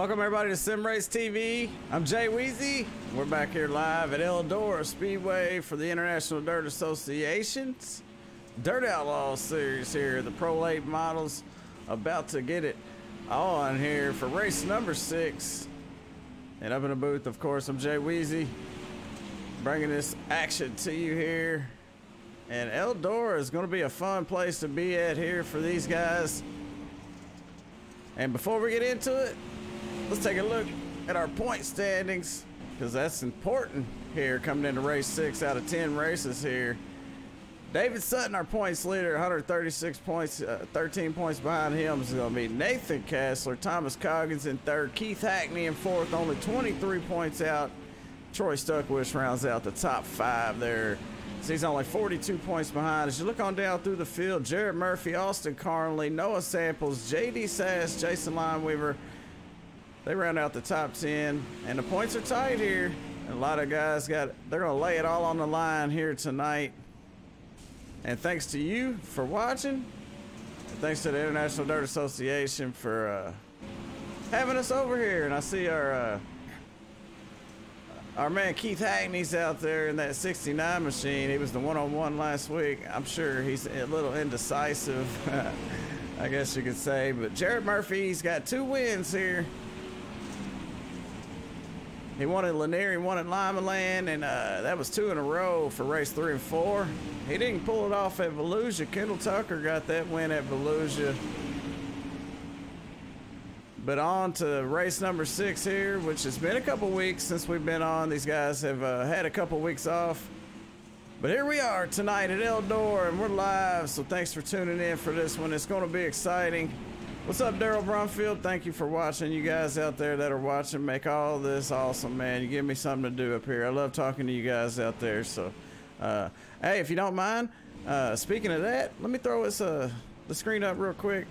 Welcome everybody to Sim Race TV. I'm Jay Weezy. We're back here live at Eldora Speedway for the International Dirt Association's Dirt Outlaws series here. The Pro Late models about to get it on here for race number 6. And up in the booth, of course, I'm Jay Weezy, bringing this action to you here. And Eldora is going to be a fun place to be at here for these guys. And before we get into it, let's take a look at our point standings, because that's important here coming into race 6 out of 10 races here. David Sutton, our points leader, 136 points, 13 points behind him is going to be Nathan Kessler. Thomas Coggins in third, Keith Hackney in fourth, only 23 points out. Troy Stuckwish rounds out the top 5 there. So he's only 42 points behind. As you look on down through the field, Jarrett Murphy, Austin Carnley, Noah Samples, JD Sass, Jason Lineweaver, they round out the top 10, and the points are tight here. And a lot of guys they're gonna lay it all on the line here tonight. And thanks to you for watching, and thanks to the International Dirt Association for having us over here. And I see our man Keith Hackney's out there in that 69 machine. He was the one-on-one last week. I'm sure he's a little indecisive, I guess you could say. But Jarrett Murphy's got 2 wins here. He won at LANIER, he won at LIMALAND, and that was 2 in a row for race 3 and 4. He didn't pull it off at VOLUSIA. Kendall Tucker got that win at VOLUSIA. But on to race number 6 here, which has been a couple weeks since we've been on. These guys have had a couple weeks off. But here we are tonight at Eldora, and we're live, so thanks for tuning in for this one. It's going to be exciting. What's up, Daryl Brumfield? Thank you for watching. You guys out there that are watching make all this awesome, man. You give me something to do up here. I love talking to you guys out there. So, hey, if you don't mind, speaking of that, let me throw this the screen up real quick,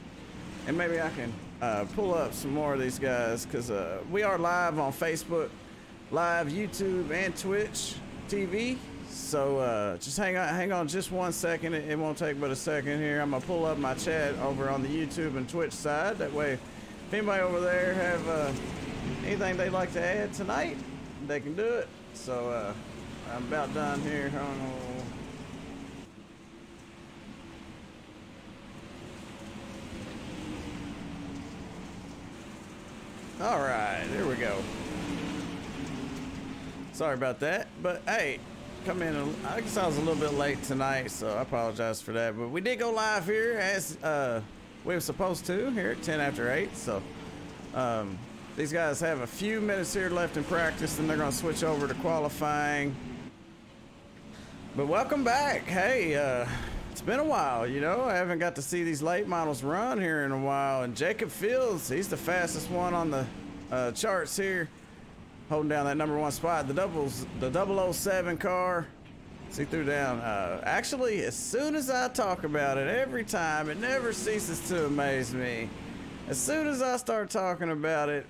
and maybe I can pull up some more of these guys, because we are live on Facebook, live YouTube, and Twitch TV. So just hang on just 1 second. It won't take but a second here. I'm gonna pull up my chat over on the YouTube and Twitch side. That way, if anybody over there have anything they'd like to add tonight, they can do it. So I'm about done here. All right, there we go. Sorry about that, but hey. Come in, I guess I was a little bit late tonight, so I apologize for that. But we did go live here as we were supposed to here at 10 after 8. So these guys have a few minutes here left in practice, and they're going to switch over to qualifying. But welcome back. Hey, it's been a while, you know. I haven't got to see these late models run here in a while. And Jacob Fields, he's the fastest one on the charts here, holding down that #1 spot. The 007 car. See through down. Actually, as soon as I talk about it, every time, it never ceases to amaze me. As soon as I start talking about it,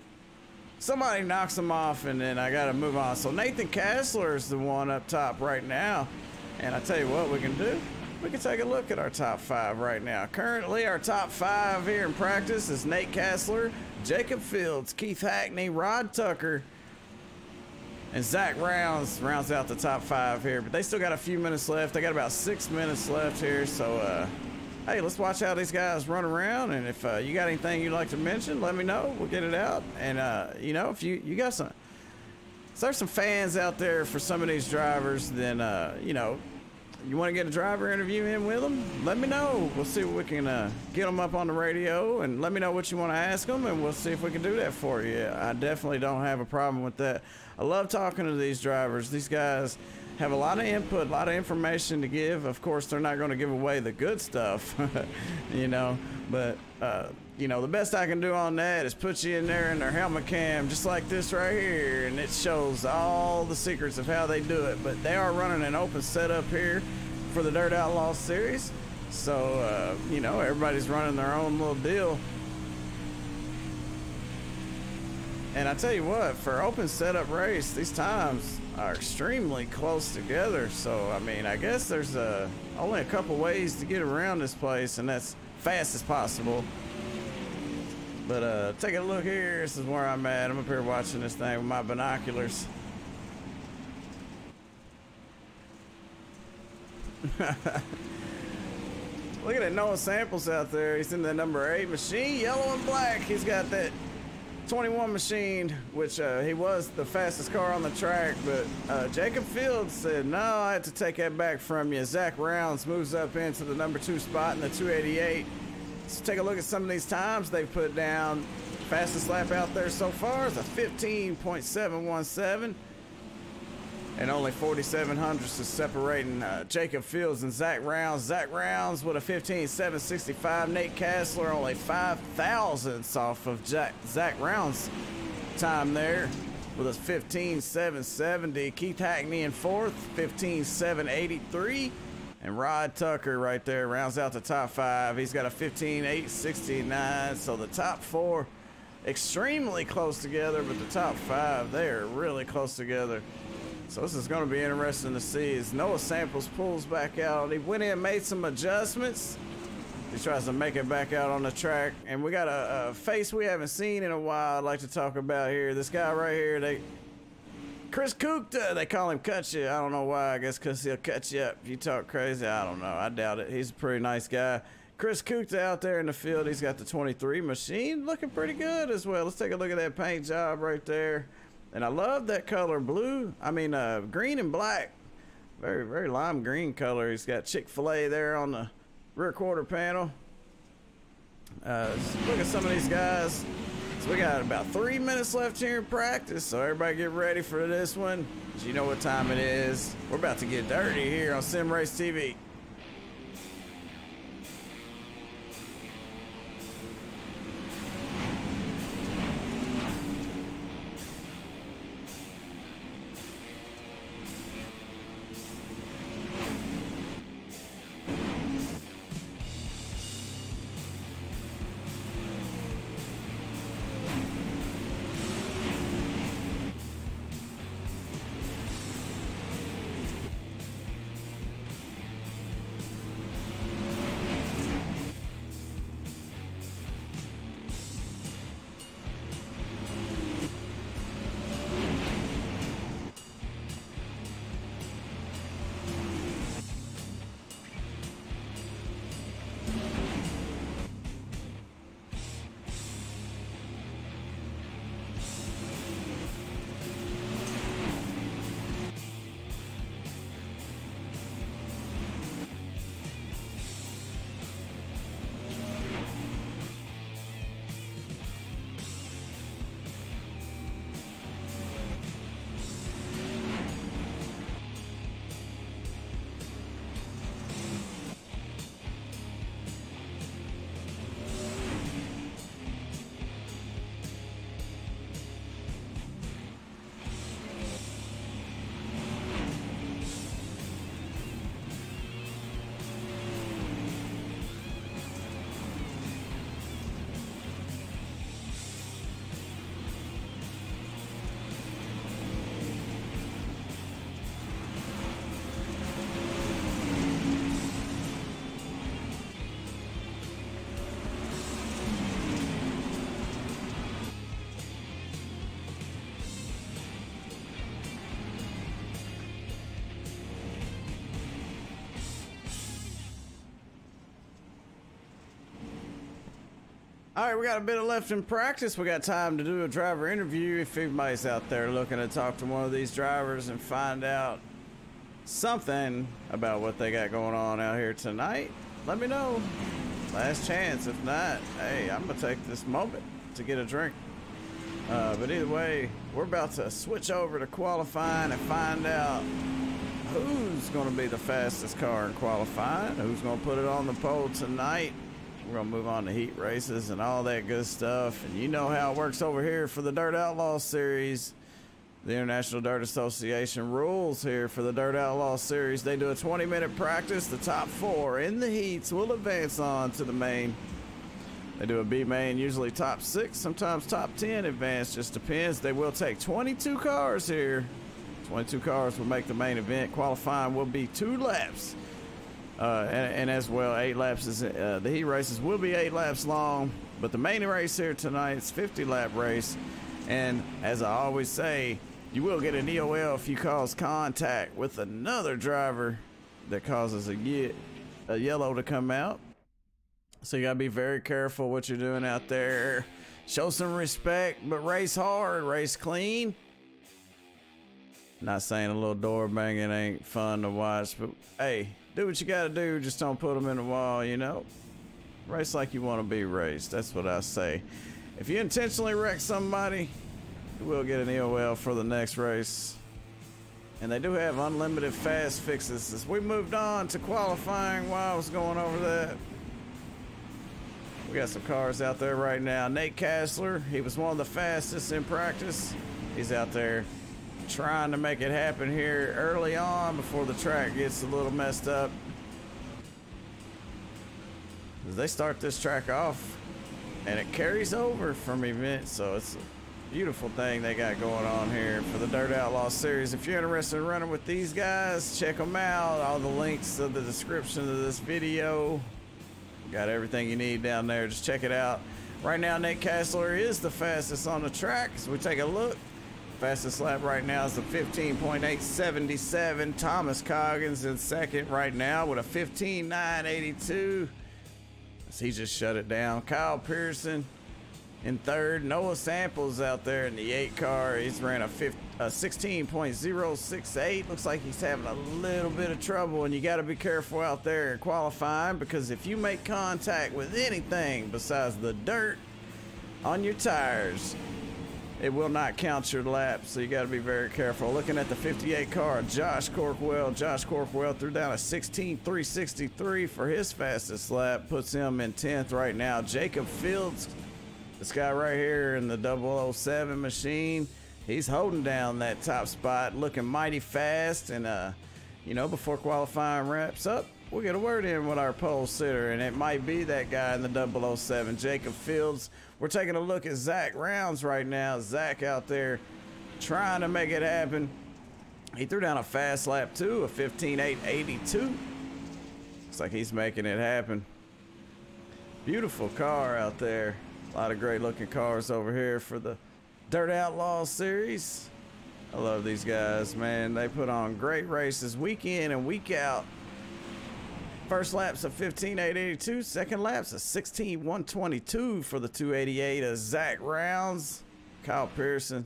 somebody knocks them off, and then I gotta move on. So Nathan Kessler is the one up top right now. And I tell you what we can do. We can take a look at our top 5 right now. Currently, our top 5 here in practice is Nate Kessler, Jacob Fields, Keith Hackney, Rod Tucker, and Zach rounds out the top 5 here. But they still got a few minutes left. They got about 6 minutes left here. So, hey, let's watch how these guys run around. And if you got anything you'd like to mention, let me know. We'll get it out. And, you know, if you got some... So there's some fans out there for some of these drivers, then, you know, you want to get a driver interview in with them, let me know. We'll see what we can get them up on the radio, and let me know what you want to ask them, and we'll see if we can do that for you. I definitely don't have a problem with that. I love talking to these drivers. These guys have a lot of input, a lot of information to give. Of course, they're not going to give away the good stuff, you know, but, you know, the best I can do on that is put you in there in their helmet cam, just like this right here, and it shows all the secrets of how they do it. But they are running an open setup here for the Dirt Outlaws series, so you know, everybody's running their own little deal. And I tell you what, for open setup race, these times are extremely close together. So I mean, I guess there's only a couple ways to get around this place, and that's fast as possible. But take a look here. This is where I'm at. I'm up here watching this thing with my binoculars. Look at that Noah Samples out there. He's in the number 8 machine, yellow and black. He's got that 21 machine, which he was the fastest car on the track, but Jacob Fields said, no, I had to take that back from you. Zach Rounds moves up into the number 2 spot in the 288. Let's take a look at some of these times they've put down. Fastest lap out there so far is a 15.717. And only 47 hundredths is separating Jacob Fields and Zach Rounds. Zach Rounds with a 15.765. Nate Kassler only 5 thousandths off of Zach Rounds' time there with a 15.770. Keith Hackney in 4th, 15.783. And Rod Tucker right there rounds out the top 5. He's got a 15.869. So the top 4 extremely close together, but the top 5, they are really close together. So this is going to be interesting to see as Noah Samples pulls back out. He went in and made some adjustments. He tries to make it back out on the track. And we got a face we haven't seen in a while I'd like to talk about here. This guy right here, Chris Kukta, they call him Cut You. I don't know why. I guess because he'll cut you up if you talk crazy. I don't know. I doubt it. He's a pretty nice guy. Chris Kukta out there in the field. He's got the 23 machine looking pretty good as well. Let's take a look at that paint job right there. And I love that color blue. I mean, green and black. Very, very lime green color. He's got Chick-fil-A there on the rear quarter panel. Look at some of these guys. So we got about 3 minutes left here in practice. So everybody get ready for this one. As you know what time it is. We're about to get dirty here on Sim Race TV. All right, we got a bit of left in practice. We got time to do a driver interview. If anybody's out there looking to talk to one of these drivers and find out something about what they got going on out here tonight, let me know. Last chance. If not, hey, I'm gonna take this moment to get a drink. But either way, we're about to switch over to qualifying and find out who's gonna be the fastest car in qualifying, who's gonna put it on the pole tonight. We're gonna move on to heat races and all that good stuff. And you know how it works over here for the Dirt Outlaws series. The International Dirt Association rules here for the Dirt Outlaws series. They do a 20-minute practice. The top 4 in the heats will advance on to the main. They do a B main, usually top 6, sometimes top 10 advance, just depends. They will take 22 cars here. 22 cars will make the main event. Qualifying will be 2 laps. And as well, 8 laps is the heat races will be 8 laps long. But the main race here tonight is 50 lap race. And as I always say, you will get an EOL if you cause contact with another driver that causes a yellow to come out. So you gotta be very careful what you're doing out there. Show some respect, but race hard, race clean. Not saying a little door banging ain't fun to watch, but hey, do what you gotta do. Just don't put them in the wall, you know. Race like you want to be raced. That's what I say. If you intentionally wreck somebody, you will get an EOL for the next race. And they do have unlimited fast fixes. As we moved on to qualifying, while I was going over that, we got some cars out there right now. Nate Kastler, he was one of the fastest in practice. He's out there trying to make it happen here early on before the track gets a little messed up. As they start this track off, and it carries over from events, so it's a beautiful thing they got going on here for the Dirt Outlaws series. If you're interested in running with these guys, check them out. All the links in the description of this video. Got everything you need down there. Just check it out. Right now, Nate Kastler is the fastest on the track. As we take a look, fastest lap right now is a 15.877. Thomas Coggins in second right now with a 15.982. He just shut it down. Kyle Pearson in third. Noah Samples out there in the 8 car. He's ran a 16.068. Looks like he's having a little bit of trouble, and you got to be careful out there in qualifying, because if you make contact with anything besides the dirt on your tires, it will not count your lap, so you got to be very careful. Looking at the 58 car, Josh Corkwell. Josh Corkwell threw down a 16.363 for his fastest lap, puts him in 10th right now. Jacob Fields, this guy right here in the 007 machine, he's holding down that top spot, looking mighty fast. And you know, before qualifying wraps up, we'll get a word in with our pole sitter, and it might be that guy in the 007, Jacob Fields. We're taking a look at Zach Rounds right now. Zach out there trying to make it happen. He threw down a fast lap too, a 15.882. Looks like he's making it happen. Beautiful car out there. A lot of great looking cars over here for the Dirt Outlaws series. I love these guys, man. They put on great races week in and week out. First lap's a 15.882. Second lap's a 16.122 for the 288 of Zach Rounds. Kyle Pearson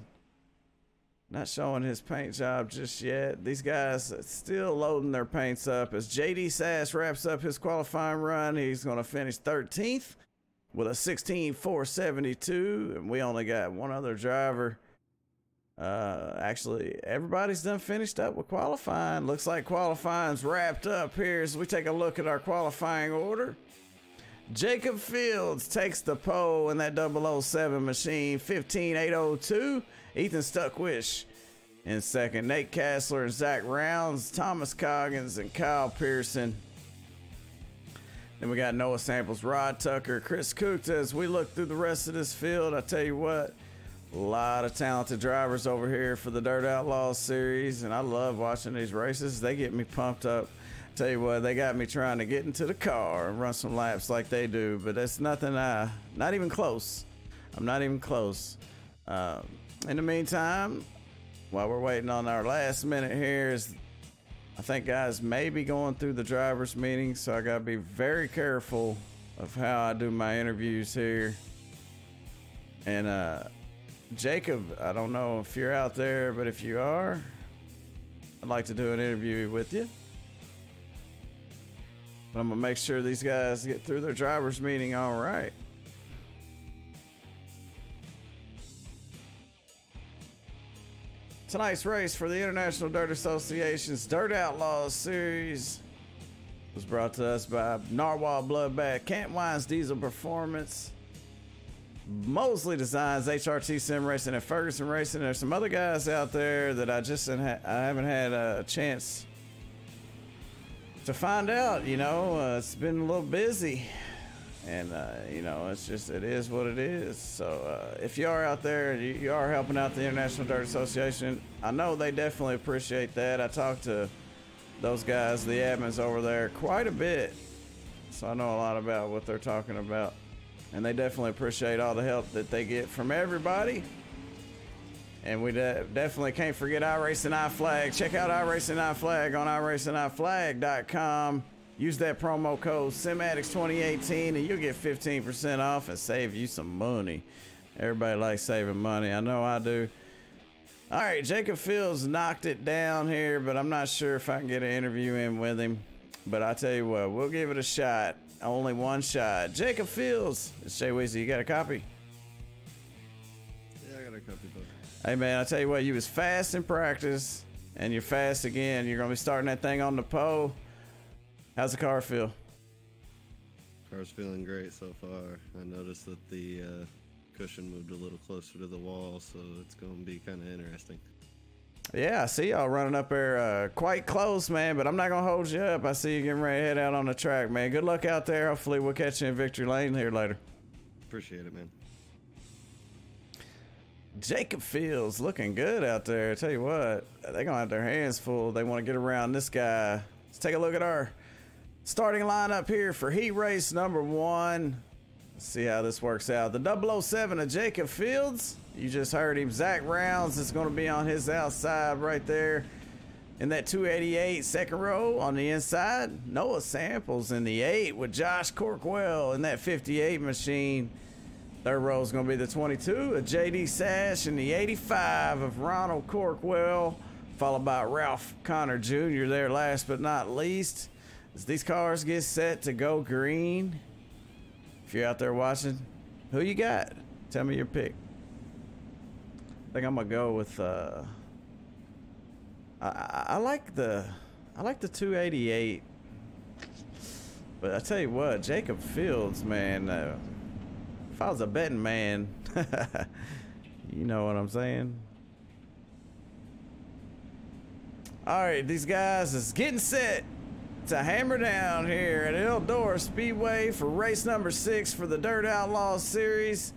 not showing his paint job just yet. These guys still loading their paints up. As JD Sass wraps up his qualifying run, he's going to finish 13th with a 16.472. And we only got one other driver. Actually, everybody's done finished up with qualifying. Looks like qualifying's wrapped up here as we take a look at our qualifying order. Jacob Fields takes the pole in that 007 machine, 15.802. Ethan Stuckwish in second. Nate Kastler and Zach Rounds, Thomas Coggins and Kyle Pearson. Then we got Noah Samples, Rod Tucker, Chris Kukta. As we look through the rest of this field, I tell you what, a lot of talented drivers over here for the Dirt Outlaws series, and I love watching these races. They get me pumped up. Tell you what, they got me trying to get into the car and run some laps like they do, but that's nothing, not even close. I'm not even close. In the meantime, while we're waiting on our last minute here, I think guys may be going through the drivers meeting, so I got to be very careful of how I do my interviews here. And Jacob, I don't know if you're out there, but if you are, I'd like to do an interview with you. But I'm gonna make sure these guys get through their drivers meeting all right. Tonight's race for the International Dirt Association's Dirt Outlaws series was brought to us by Narwhal Bloodbath, Camp Wines Diesel Performance, Mosley Designs, HRT Sim Racing, and Ferguson Racing. There's some other guys out there that I haven't had a chance to find out. You know, it's been a little busy, and you know, it is what it is. So if you are out there and you are helping out the International Dirt Association, I know they definitely appreciate that. I talked to those guys, the admins over there, quite a bit, so I know a lot about what they're talking about. and they definitely appreciate all the help that they get from everybody. And we definitely can't forget iRacing iFlag. Check out iRacing iFlag on iRacingIFlag.com. Use that promo code SimAddicts2018 and you'll get 15% off and save you some money. Everybody likes saving money. I know I do. All right, Jacob Fields knocked it down here, but I'm not sure if I can get an interview in with him. But I tell you what, we'll give it a shot. Only one shot. Jacob Fields. It's Jay Weezy. You got a copy? Yeah, I got a copy, bud. Hey, man, I tell you what, you was fast in practice, and you're fast again. You're going to be starting that thing on the pole. How's the car feel? Car's feeling great so far. I noticed that the cushion moved a little closer to the wall, so it's going to be kind of interesting. Yeah, I see y'all running up there quite close, man, but I'm not going to hold you up. I see you getting ready to head out on the track, man. Good luck out there. Hopefully we'll catch you in victory lane here later. Appreciate it, man. Jacob Fields looking good out there. I tell you what, they're gonna have their hands full. They want to get around this guy. Let's take a look at our starting lineup here for heat race number 1. Let's see how this works out. The 007 of Jacob Fields. You just heard him. Zach Rounds is going to be on his outside right there in that 288 second row on the inside. Noah Samples in the 8 with Josh Corkwell in that 58 machine. Third row is going to be the 22 of JD Sash and the 85 of Ronald Corkwell, followed by Ralph Connor Jr. there last but not least. As these cars get set to go green, if you're out there watching, who you got? Tell me your pick. I think I'm going to go with, I like the 288. But I tell you what, Jacob Fields, man, if I was a betting man, you know what I'm saying? All right, these guys is getting set to hammer down here at Eldora Speedway for race number 6 for the Dirt Outlaws series.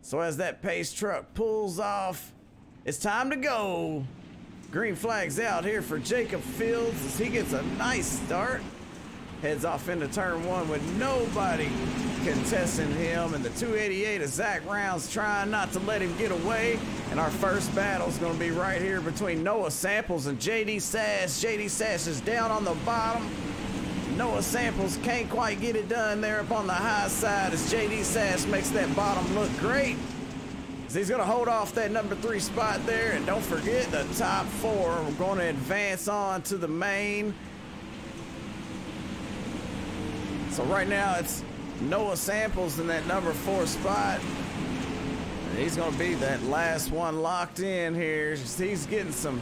So as that pace truck pulls off, it's time to go. Green flag's out here for Jacob Fields as he gets a nice start. Heads off into turn 1 with nobody contesting him, and the 288 of Zach Rounds trying not to let him get away. And our first battle is going to be right here between Noah Samples and JD Sash. JD Sash is down on the bottom. Noah Samples can't quite get it done there up on the high side as JD Sash makes that bottom look great. So he's going to hold off that number 3 spot there. And don't forget the top 4. We're going to advance on to the main. So right now it's Noah Samples in that number 4 spot. And he's going to be that last one locked in here. He's getting some.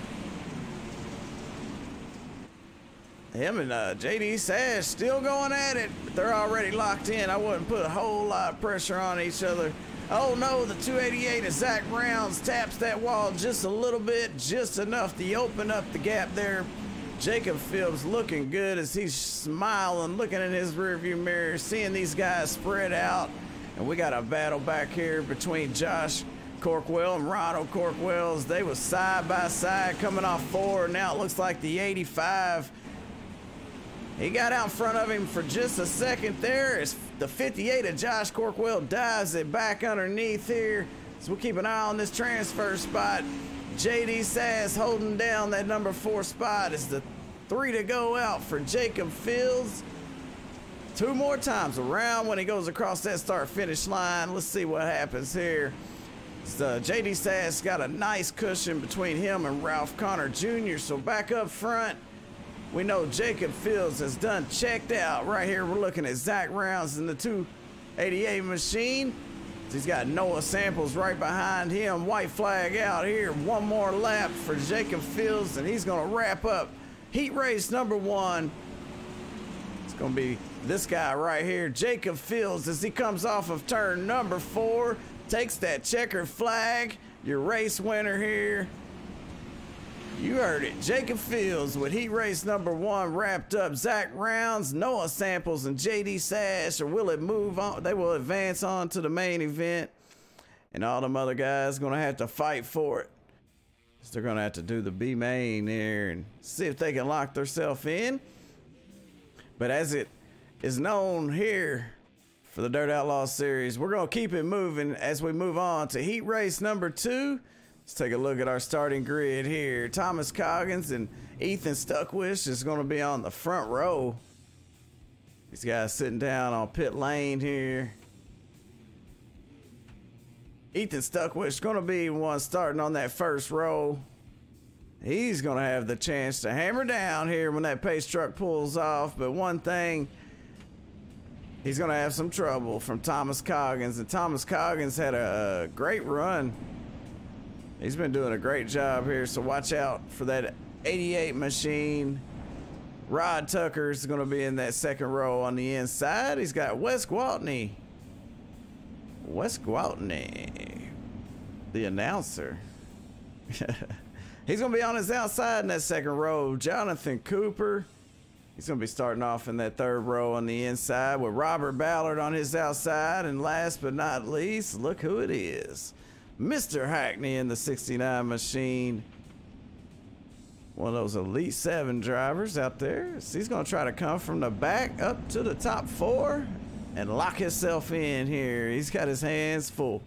Him and JD Sash still going at it, but they're already locked in. I wouldn't put a whole lot of pressure on each other. Oh no, the 288 of Zach Rounds taps that wall just a little bit, just enough to open up the gap there. Jacob Fields looking good as he's smiling, looking in his rearview mirror, seeing these guys spread out. And we got a battle back here between Josh Corkwell and Ronald Corkwell. They was side by side coming off 4. Now it looks like the 85. He got out in front of him for just a second there as the 58 of Josh Corkwell dives it back underneath here. So we'll keep an eye on this transfer spot. JD Sass holding down that number 4 spot as the 3 to go out for Jacob Fields. 2 more times around when he goes across that start-finish line. Let's see what happens here. So JD Sass got a nice cushion between him and Ralph Connor Jr. So back up front, we know Jacob Fields has done checked out. Right here we're looking at Zach Rounds in the 288 machine. He's got Noah Samples right behind him. White flag out here. 1 more lap for Jacob Fields, and he's going to wrap up heat race number 1. It's going to be this guy right here, Jacob Fields, as he comes off of turn number 4. Takes that checkered flag. Your race winner here. You heard it. Jacob Fields with heat race number 1 wrapped up. Zach Rounds, Noah Samples, and JD Sash, or will it move on? They will advance on to the main event. And all them other guys going to have to fight for it. So they're going to have to do the B main there and see if they can lock themselves in. But as it is known here for the Dirt Outlaws series. We're going to keep it moving as we move on to heat race number 2. Let's take a look at our starting grid here. Thomas Coggins and Ethan Stuckwish is going to be on the front row. These guys sitting down on pit lane here. Ethan Stuckwish is going to be one starting on that first row. He's going to have the chance to hammer down here when that pace truck pulls off. But one thing, he's going to have some trouble from Thomas Coggins. And Thomas Coggins had a great run. He's been doing a great job here, so watch out for that 88 machine. Rod Tucker is going to be in that second row on the inside. He's got Wes Gwaltney. Wes Gwaltney, the announcer. He's going to be on his outside in that second row. Jonathan Cooper. He's going to be starting off in that third row on the inside with Robert Ballard on his outside. And last but not least, look who it is. Mr. Hackney in the 69 machine. One of those Elite 7 drivers out there. So he's going to try to come from the back up to the top 4 and lock himself in here. He's got his hands full.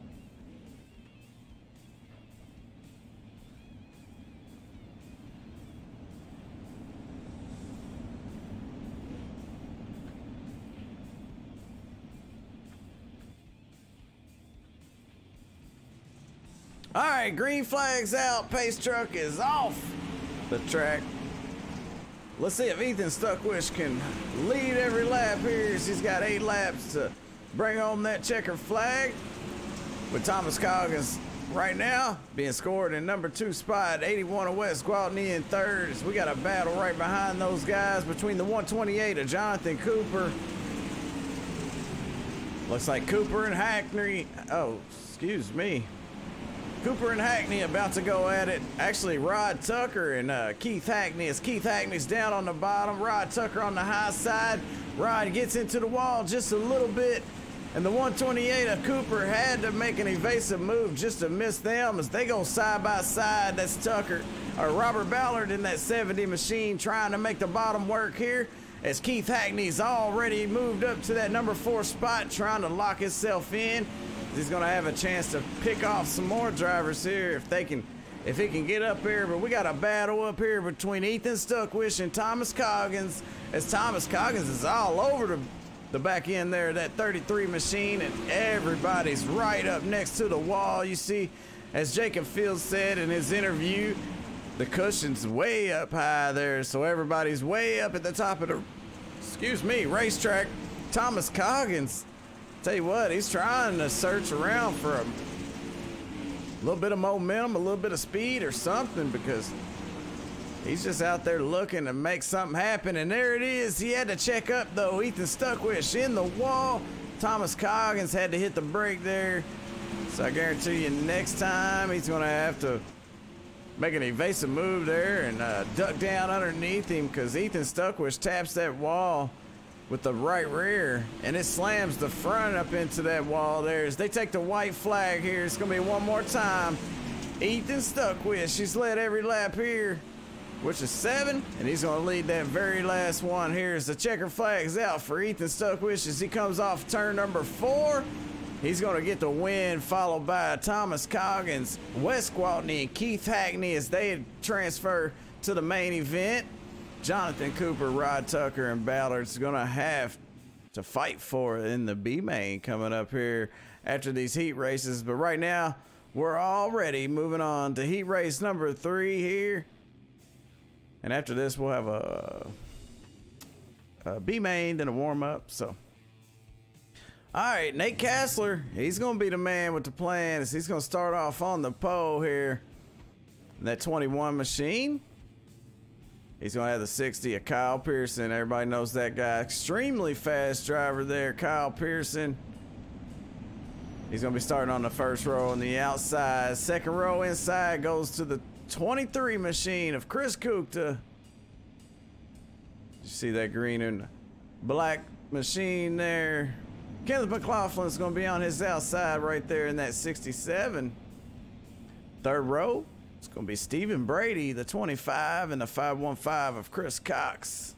All right, green flag's out. Pace truck is off the track. Let's see if Ethan Stuckwish can lead every lap here. He's got 8 laps to bring home that checker flag. With Thomas Coggins right now being scored in number 2 spot, 81 of Wes Gwaltney in third. So we got a battle right behind those guys between the 128 of Jonathan Cooper. Looks like Cooper and Hackney. Oh, excuse me. Cooper and Hackney about to go at it. Actually, Rod Tucker and Keith Hackney. As Keith Hackney's down on the bottom, Rod Tucker on the high side. Rod gets into the wall just a little bit, and the 128 of Cooper had to make an evasive move just to miss them as they go side by side. That's Tucker, or Robert Ballard in that 70 machine trying to make the bottom work here, as Keith Hackney's already moved up to that number 4 spot trying to lock himself in. He's gonna have a chance to pick off some more drivers here if he can get up here. But we got a battle up here between Ethan Stuckwish and Thomas Coggins, as Thomas Coggins is all over the back end there, that 33 machine, and everybody's right up next to the wall. You see, as Jacob Fields said in his interview, the cushion's way up high there, so everybody's way up at the top of the racetrack. Thomas Coggins, tell you what, he's trying to search around for a little bit of momentum, a little bit of speed or something, because he's just out there looking to make something happen. And there it is. He had to check up, though. Ethan Stuckwish in the wall. Thomas Coggins had to hit the brake there. So I guarantee you next time he's going to have to make an evasive move there and duck down underneath him, because Ethan Stuckwish taps that wall with the right rear, and it slams the front up into that wall there. As they take the white flag here, it's gonna be one more time. Ethan Stuckwish, he's led every lap here, which is 7, and he's gonna lead that very last one here as the checker flag's out for Ethan Stuckwish as he comes off turn number 4. He's gonna get the win, followed by Thomas Coggins, Wes Gwaltney, and Keith Hackney as they transfer to the main event. Jonathan Cooper, Rod Tucker, and Ballard's gonna have to fight for it in the B main coming up here after these heat races. But right now, we're already moving on to heat race number 3 here. And after this, we'll have a B main and a warm up. So, all right, Nate Kassler, he's gonna be the man with the plan as he's gonna start off on the pole here in that 21 machine. He's going to have the 60 of Kyle Pearson. Everybody knows that guy. Extremely fast driver there, Kyle Pearson. He's going to be starting on the first row on the outside. Second row inside goes to the 23 machine of Chris Kukta. You see that green and black machine there. Kenneth McLaughlin's going to be on his outside right there in that 67. Third row. It's going to be Stephen Brady, the 25, and the 515 of Chris Cox.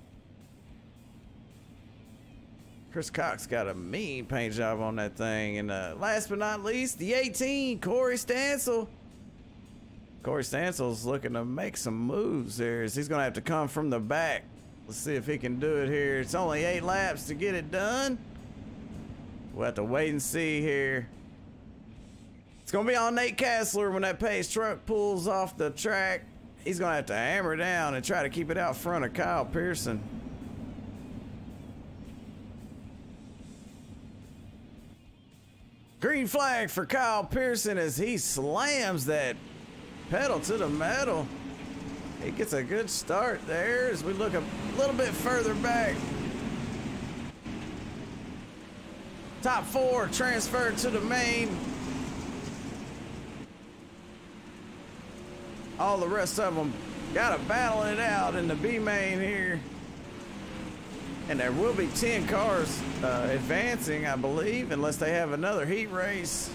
Chris Cox got a mean paint job on that thing. And last but not least, the 18, Corey Stansel. Corey Stansel's looking to make some moves here. He's going to have to come from the back. Let's see if he can do it here. It's only 8 laps to get it done. We'll have to wait and see here. It's going to be on Nate Kassler when that pace truck pulls off the track. He's going to have to hammer down and try to keep it out front of Kyle Pearson. Green flag for Kyle Pearson as he slams that pedal to the metal. He gets a good start there as we look a little bit further back. Top 4 transferred to the main. All the rest of them got to battle it out in the B main here. And there will be 10 cars advancing, I believe, unless they have another heat race.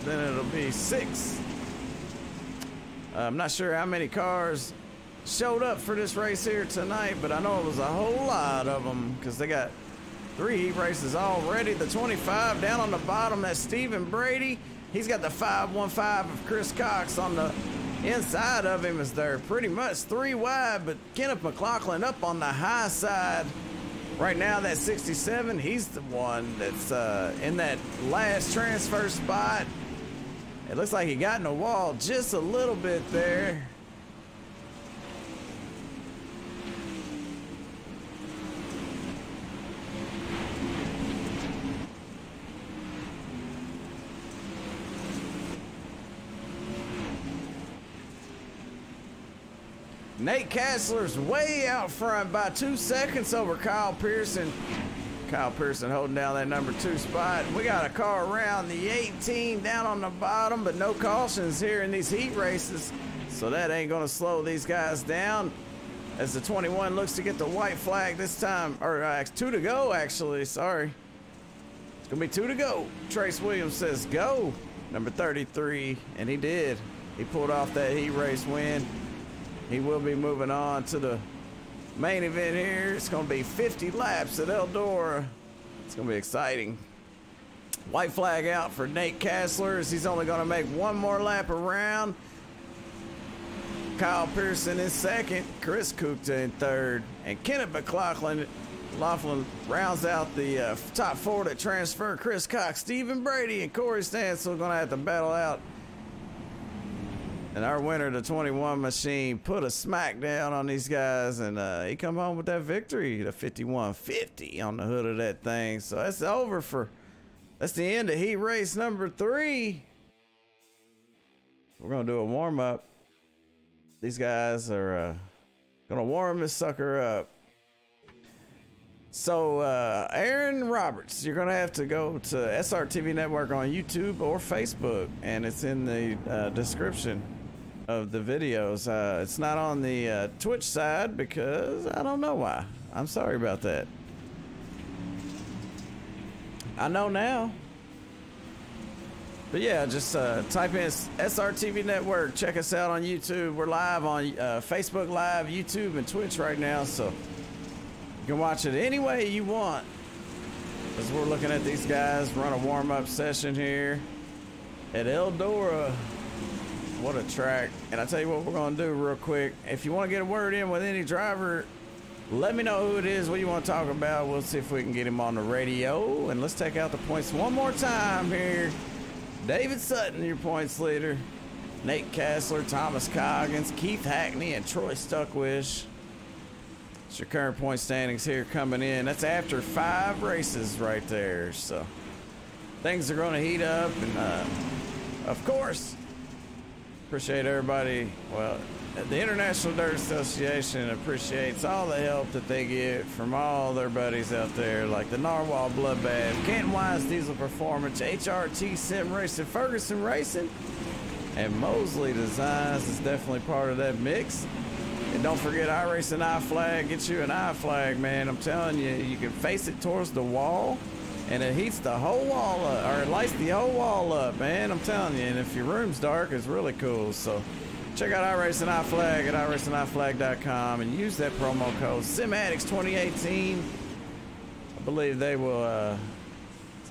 Then it'll be 6. I'm not sure how many cars showed up for this race here tonight, but I know it was a whole lot of them because they got 3 heat races already. The 25 down on the bottom, that's Stephen Brady. He's got the 515 of Chris Cox on the inside of him as they're pretty much 3 wide, but Kenneth McLaughlin up on the high side. Right now, that 67, he's the one that's in that last transfer spot. It looks like he got in the wall just a little bit there. Nate Kassler's way out front by 2 seconds over Kyle Pearson. Kyle Pearson holding down that number 2 spot. We got a car around the 18 down on the bottom, but no cautions here in these heat races. So that ain't gonna slow these guys down as the 21 looks to get the white flag this time, or 2 to go actually, sorry. It's gonna be 2 to go. Trace Williams says go, number 33, and he did. He pulled off that heat race win. He will be moving on to the main event here. It's going to be 50 laps at Eldora. It's going to be exciting. White flag out for Nate Kassler as he's only going to make 1 more lap around. Kyle Pearson in second. Chris Kuchta in third. And Kenneth McLaughlin rounds out the top 4 that transfer. Chris Cox, Stephen Brady, and Corey Stansel going to have to battle out. And our winner, the 21 machine, put a smack down on these guys, and he come home with that victory, the 5150 on the hood of that thing. So that's over that's the end of heat race number 3. We're gonna do a warm up. These guys are gonna warm this sucker up. So Aaron Roberts, you're gonna have to go to SRTV Network on YouTube or Facebook, and it's in the description of the videos. It's not on the Twitch side because I don't know why. I'm sorry about that. I know now. But yeah, just type in SRTV Network. Check us out on YouTube. We're live on Facebook Live, YouTube, and Twitch right now, so you can watch it any way you want. As we're looking at these guys run a warm-up session here at Eldora. What a track. And I tell you what we're going to do real quick. If you want to get a word in with any driver, let me know who it is, what you want to talk about. We'll see if we can get him on the radio. And let's take out the points one more time here. David Sutton, your points leader. Nate Kassler, Thomas Coggins, Keith Hackney, and Troy Stuckwish. It's your current point standings here coming in. That's after 5 races right there. So things are going to heat up. And of course, appreciate everybody. Well, the International Dirt Association appreciates all the help that they get from all their buddies out there, like the Narwhal Bloodbath, Canton Wise Diesel Performance, HRT Sim Racing, Ferguson Racing, and Mosley Designs is definitely part of that mix. And don't forget iRacing iFlag. Get you an iFlag, man. I'm telling you, you can face it towards the wall, and it heats the whole wall up, or it lights the whole wall up, man. I'm telling you. And if your room's dark, it's really cool. So check out iRacing iFlag at iracingiflag.com and use that promo code SimAddicts2018. I believe they will,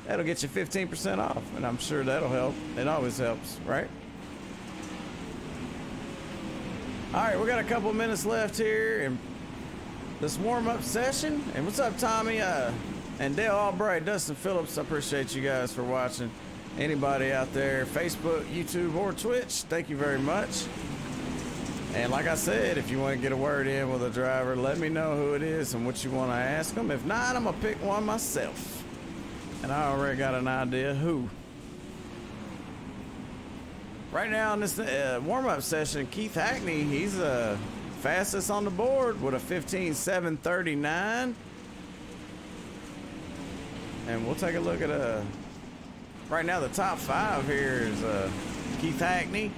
that'll get you 15% off, and I'm sure that'll help. It always helps, right? All right, we got a couple minutes left here in this warm-up session. And what's up, Tommy? And Dale Albright, Dustin Phillips, I appreciate you guys for watching. Anybody out there, Facebook, YouTube, or Twitch, thank you very much. And like I said, if you want to get a word in with a driver, let me know who it is and what you want to ask them. If not, I'm going to pick one myself. And I already got an idea who. Right now in this warm-up session, Keith Hackney, he's fastest on the board with a 15.739. And we'll take a look at right now the top 5 here is Keith Hackney,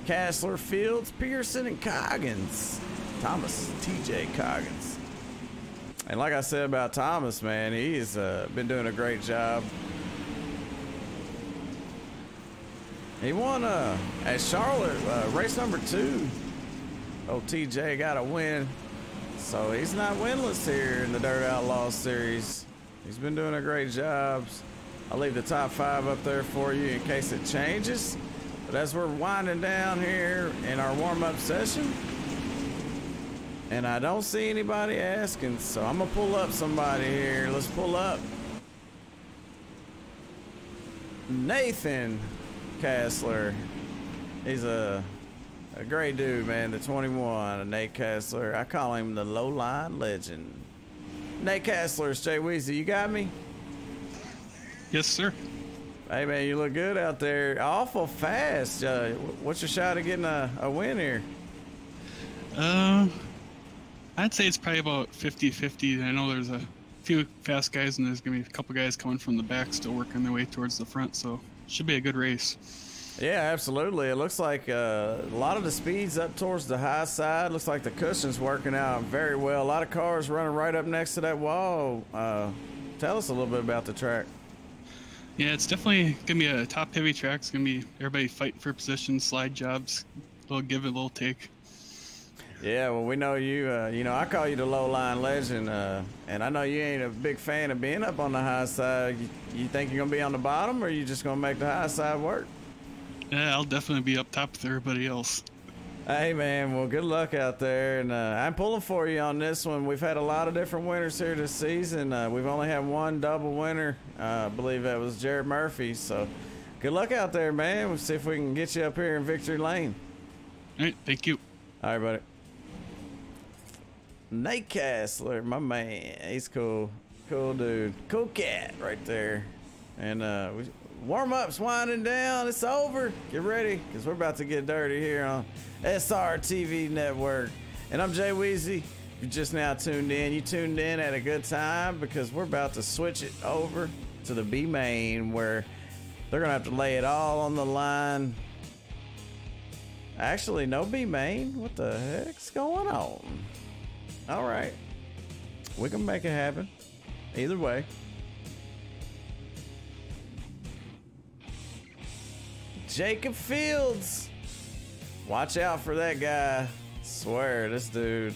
Kassler, Fields, Pearson, and Coggins. Thomas T.J. Coggins. And like I said about Thomas, man, he's been doing a great job. He won at Charlotte, race number 2. Oh, TJ got a win. So he's not winless here in the Dirt Outlaws series. He's been doing a great job. I'll leave the top 5 up there for you in case it changes. But as we're winding down here in our warm-up session, and I don't see anybody asking, so I'm gonna pull up somebody here. Let's pull up Nathan Kassler. He's a great dude, man. The 21, Nate Kassler. I call him the low-line legend. Nate Kassler, it's Jay Weezy. You got me? Yes, sir. Hey, man, you look good out there. Awful fast. What's your shot at getting a win here? I'd say it's probably about 50-50. I know there's a few fast guys, and there's going to be a couple guys coming from the back still working their way towards the front, so should be a good race. Yeah, absolutely. It looks like a lot of the speed's up towards the high side. Looks like the cushion's working out very well. A lot of cars running right up next to that wall. Tell us a little bit about the track. Yeah, it's definitely going to be a top-heavy track. It's going to be everybody fighting for position, slide jobs, a little give it, a little take. Yeah, well, we know you, you know, I call you the low-line legend, and I know you ain't a big fan of being up on the high side. You think you're going to be on the bottom, or you just going to make the high side work? Yeah, I'll definitely be up top with everybody else. Hey, man, well, good luck out there, and I'm pulling for you on this one. We've had a lot of different winners here this season. We've only had one double winner. I believe that was Jarrett Murphy, so good luck out there, man. We'll see if we can get you up here in victory lane. All right, thank you. All right, buddy. Nate Kassler, my man. He's cool. Cool dude. Cool cat right there. And warm-up's winding down. It's over. Get ready, because we're about to get dirty here on SRTV Network. And I'm Jay Weezy. If you just now tuned in, you tuned in at a good time, because we're about to switch it over to the B main, where they're going to have to lay it all on the line. Actually, no B main. What the heck's going on? All right, we can make it happen either way. Jacob Fields, watch out for that guy. Swear, this dude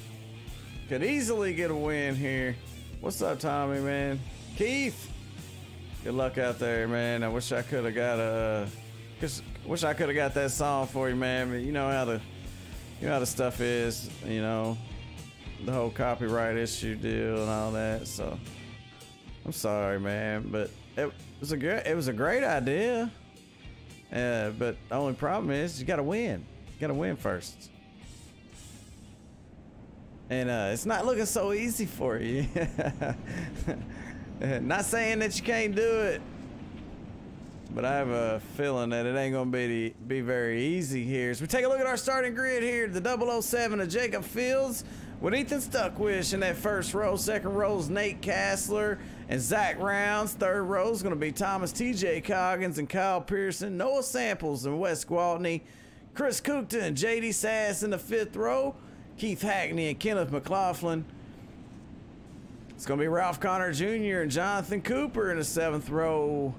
could easily get a win here. What's up, Tommy, man? Keith, good luck out there, man. I wish I could have got wish I could have got that song for you, man. But you know how the stuff is, you know. The whole copyright issue deal and all that, so I'm sorry, man, but it was a great idea. But the only problem is you gotta win. You gotta win first. And it's not looking so easy for you. Not saying that you can't do it, but I have a feeling that it ain't gonna be very easy here. So we take a look at our starting grid here. The 007 of Jacob Fields, with Ethan Stuckwish in that first row. Second row is Nate Kassler and Zach Rounds. Third row is going to be Thomas T.J. Coggins and Kyle Pearson. Noah Samples and Wes Gwaltney. Chris Cookton and J.D. Sass in the fifth row. Keith Hackney and Kenneth McLaughlin. It's going to be Ralph Connor Jr. and Jonathan Cooper in the seventh row.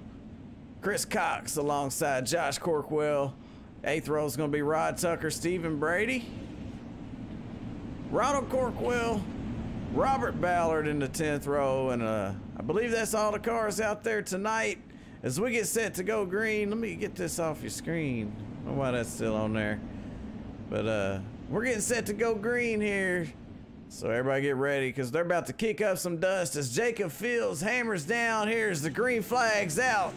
Chris Cox alongside Josh Corkwell. Eighth row is going to be Rod Tucker, Stephen Brady. Ronald Corkwell, Robert Ballard in the 10th row, and I believe that's all the cars out there tonight. As we get set to go green, let me get this off your screen. I don't know why that's still on there. But we're getting set to go green here. So everybody get ready, because they're about to kick up some dust as Jacob Fields hammers down here as the green flag's out.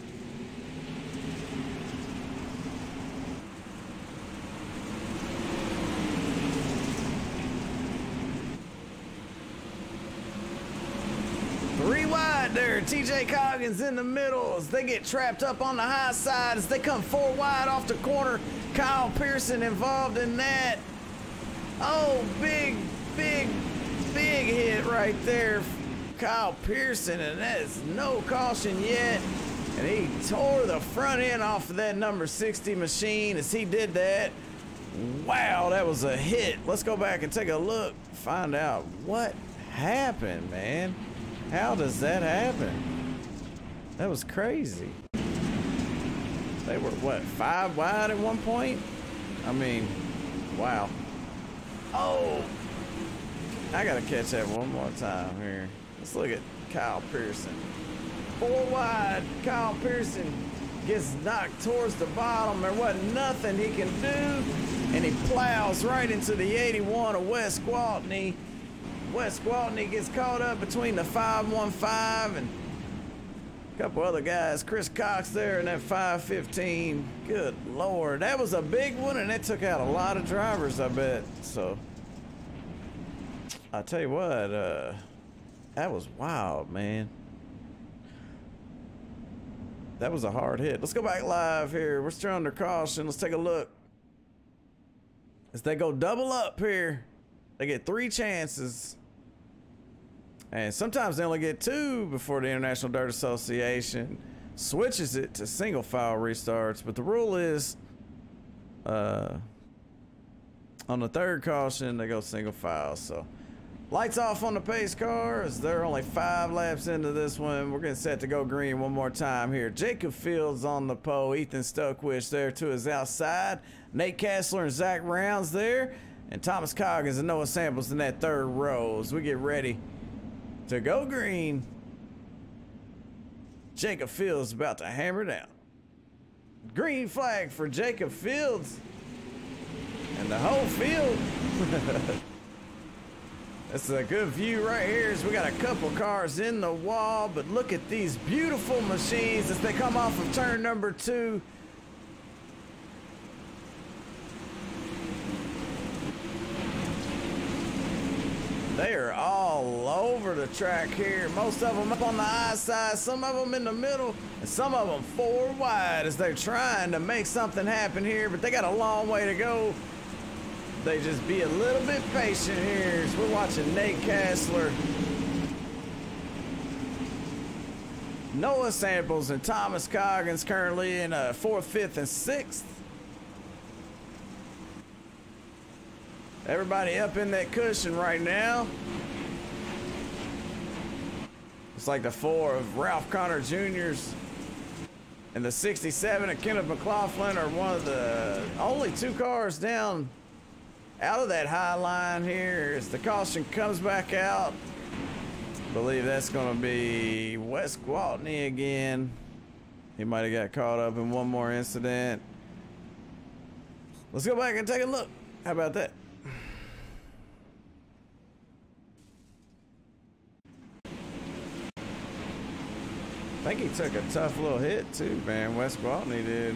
Three wide there, TJ Coggins in the middle as they get trapped up on the high side as they come 4 wide off the corner. Kyle Pearson involved in that. Oh, big hit right there. Kyle Pearson, and that is no caution yet. And he tore the front end off of that number 60 machine as he did that. Wow, that was a hit. Let's go back and take a look, find out what happened, man. How does that happen? That was crazy. They were, what, 5 wide at one point? I mean, wow. Oh, I gotta catch that one more time here. Let's look at Kyle Pearson. 4 wide, Kyle Pearson gets knocked towards the bottom. There wasn't nothing he can do, and he plows right into the 81 of Wes Gwaltney. Wes Gwaltney gets caught up between the 515 and a couple other guys. Chris Cox there in that 515. Good Lord, that was a big one, and it took out a lot of drivers, I bet. So I tell you what, that was wild, man. That was a hard hit. Let's go back live here. We're still under caution. Let's take a look as they go double up here. They get 3 chances. And sometimes they only get 2 before the International Dirt Association switches it to single file restarts. But the rule is, on the 3rd caution, they go single file. So lights off on the pace cars. They're only 5 laps into this one. We're getting set to go green one more time here. Jacob Fields on the pole. Ethan Stokewich there to his outside. Nate Kessler and Zach Rounds there. And Thomas Coggins and Noah Samples in that 3rd row as we get ready to go green. Jacob Fields about to hammer down. Green flag for Jacob Fields and the whole field. That's a good view right here as we got a couple cars in the wall, but look at these beautiful machines as they come off of turn number 2. They are all over the track here. Most of them up on the high side, some of them in the middle, and some of them 4 wide as they're trying to make something happen here, but they got a long way to go. They just be a little bit patient here as we're watching Nate Kessler, Noah Samples, and Thomas Coggins currently in 4th, 5th, and 6th. Everybody up in that cushion right now. It's like the 4 of Ralph Connor Jr.'s and the 67 of Kenneth McLaughlin are one of the only 2 cars down out of that high line here as the caution comes back out. I believe that's going to be Wes Gwaltney again. He might have got caught up in one more incident. Let's go back and take a look. How about that? I think he took a tough little hit too, man. Wes Gwaltney did.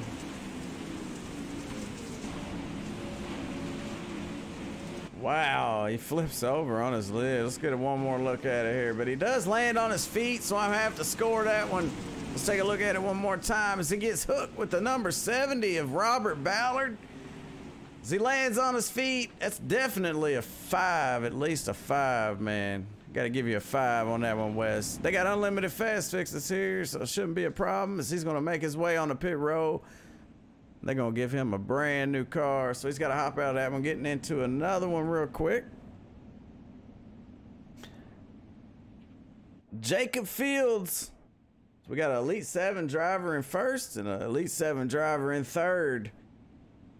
Wow, he flips over on his lid. Let's get one more look at it here. But he does land on his feet, so I have to score that one. Let's take a look at it one more time as he gets hooked with the number 70 of Robert Ballard. As he lands on his feet, that's definitely a 5, at least a 5, man. Got to give you a 5 on that one, Wes. They got unlimited fast fixes here, so it shouldn't be a problem as he's going to make his way on the pit road. They're going to give him a brand new car, so he's got to hop out of that one, getting into another one real quick. Jacob Fields. So we got an Elite 7 driver in 1st and an Elite 7 driver in 3rd.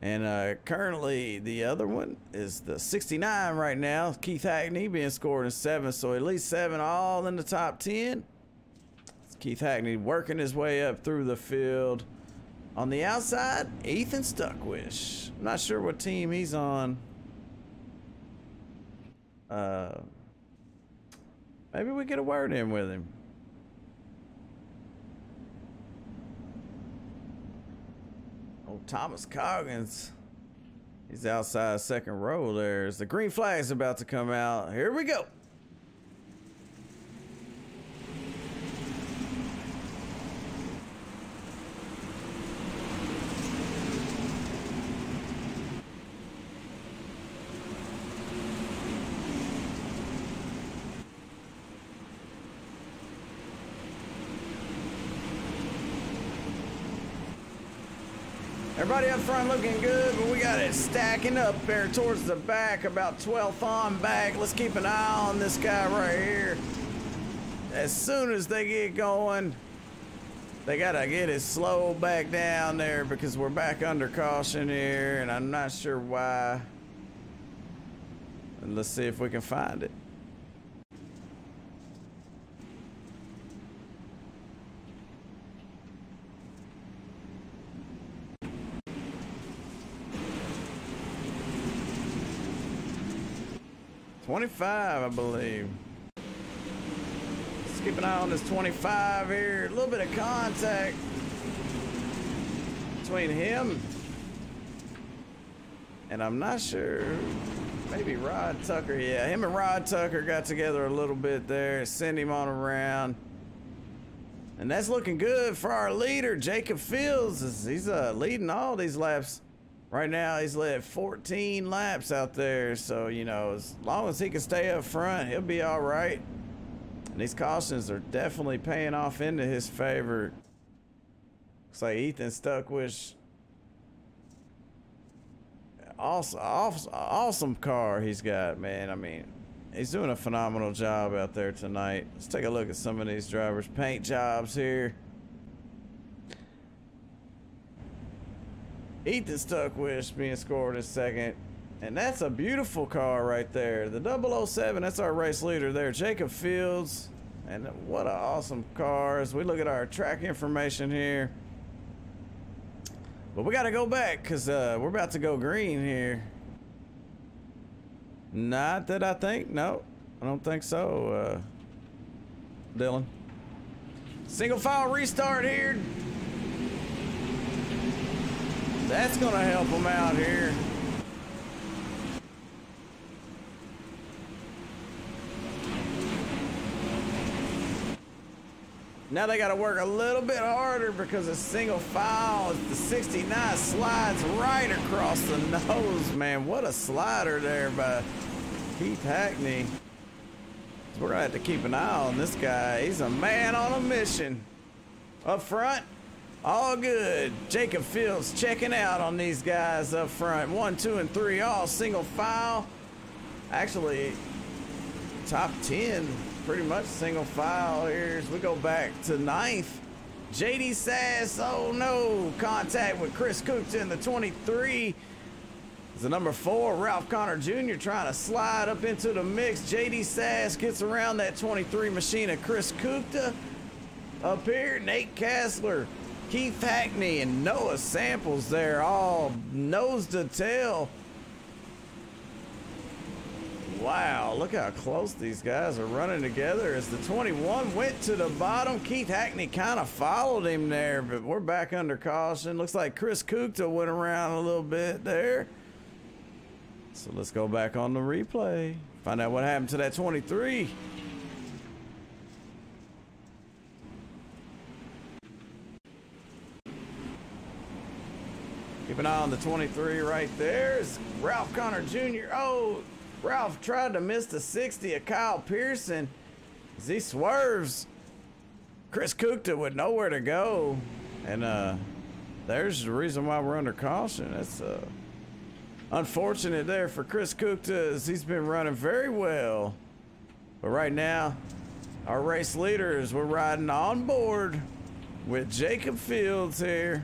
And currently the other one is the 69 right now. Keith Hackney being scored in 7, so at least 7 all in the top 10. Keith Hackney working his way up through the field. On the outside, Ethan Stuckwish. I'm not sure what team he's on. Maybe we get a word in with him. Oh, Thomas Coggins. He's outside second row there. As the green flag's about to come out. Here we go. Everybody up front looking good, but we got it stacking up there towards the back, about 12th on back. Let's keep an eye on this guy right here. As soon as they get going, they gotta get it slow back down there because we're back under caution here, and I'm not sure why. And let's see if we can find it. .25, I believe. Let's keep an eye on this 25 here. A little bit of contact between him and I'm not sure, maybe Rod Tucker. Yeah, him and Rod Tucker got together a little bit there, send him on around. And that's looking good for our leader, Jacob Fields. He's leading all these laps. Right now, he's led 14 laps out there, so, you know, as long as he can stay up front, he'll be all right. And these cautions are definitely paying off into his favor. Looks like Ethan Stuckwish. Awesome car he's got, man. I mean, he's doing a phenomenal job out there tonight. Let's take a look at some of these drivers' paint jobs here. Ethan Stuckwish being scored in second. And that's a beautiful car right there. The 007, that's our race leader there, Jacob Fields. And what an awesome car. As we look at our track information here. But we got to go back because we're about to go green here. Not that I think. No, I don't think so, Dylan. Single file restart here. That's gonna help them out here. Now they gotta work a little bit harder because it's single file. The 69 slides right across the nose, man. What a slider there by Keith Hackney. So we're gonna have to keep an eye on this guy. He's a man on a mission. Up front, all good. Jacob Fields checking out on these guys up front. 1, 2, and 3, all single file. Actually, top 10, pretty much single file here as we go back to 9th. JD Sass, oh no, contact with Chris Cookton in the 23. It's the number 4, Ralph Connor Jr. trying to slide up into the mix. JD Sass gets around that 23 machine of Chris Cookta. Up here, Nate Kassler, Keith Hackney, and Noah Samples there, all nose to tail. Wow, look how close these guys are running together. As the 21 went to the bottom, Keith Hackney kind of followed him there, but we're back under caution. Looks like Chris Cookta went around a little bit there. So let's go back on the replay, find out what happened to that 23. Keep an eye on the 23 right there. It's Ralph Connor Jr. Oh, Ralph tried to miss the 60 of Kyle Pearson as he swerves. Chris Cookta with nowhere to go. And there's the reason why we're under caution. It's unfortunate there for Chris Cookta as he's been running very well. But right now, our race leaders, we're riding on board with Jacob Fields here.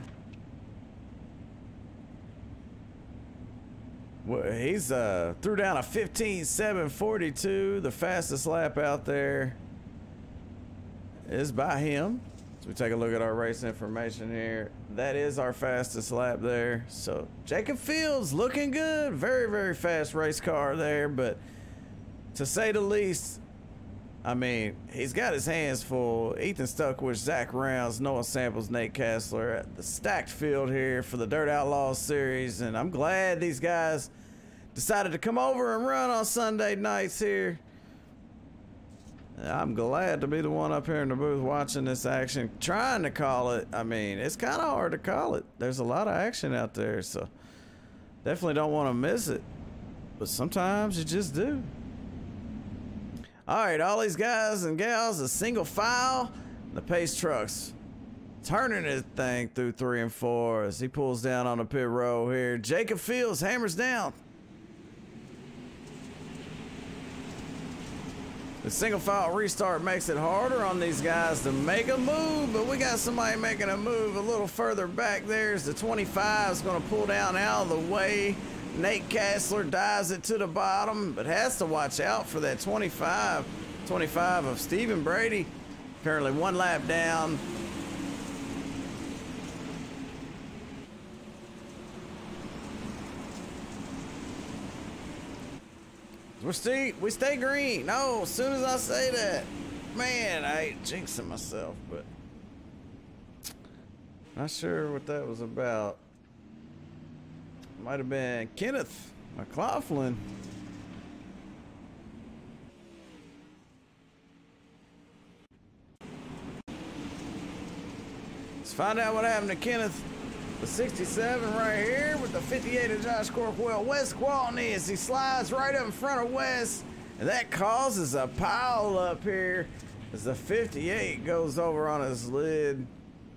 Well, he's threw down a 15.742. The fastest lap out there is by him. So we take a look at our race information here. That is our fastest lap there. So Jacob Fields looking good. Very, very fast race car there. But to say the least, I mean, he's got his hands full. Ethan Stuckwish, Zach Rounds, Noah Samples, Nate Kessler at the stacked field here for the Dirt Outlaws series. And I'm glad these guys decided to come over and run on Sunday nights here. I'm glad to be the one up here in the booth watching this action, trying to call it. I mean, it's kind of hard to call it. There's a lot of action out there, so definitely don't want to miss it. But sometimes you just do. All right, all these guys and gals, a single file. The pace trucks turning his thing through 3 and 4 as he pulls down on the pit row here. Jacob Fields hammers down. The single file restart makes it harder on these guys to make a move, but we got somebody making a move a little further back there as the 25 is going to pull down out of the way. Nate Kessler dives it to the bottom, but has to watch out for that 25 of Stephen Brady. Currently 1 lap down. We stay green. No, as soon as I say that, man, I ain't jinxing myself, but not sure what that was about. Might have been Kenneth McLaughlin. Let's find out what happened to Kenneth. The 67 right here with the 58 of Josh Corkwell. Wes Gwaltney as he slides right up in front of Wes. And that causes a pile up here as the 58 goes over on his lid.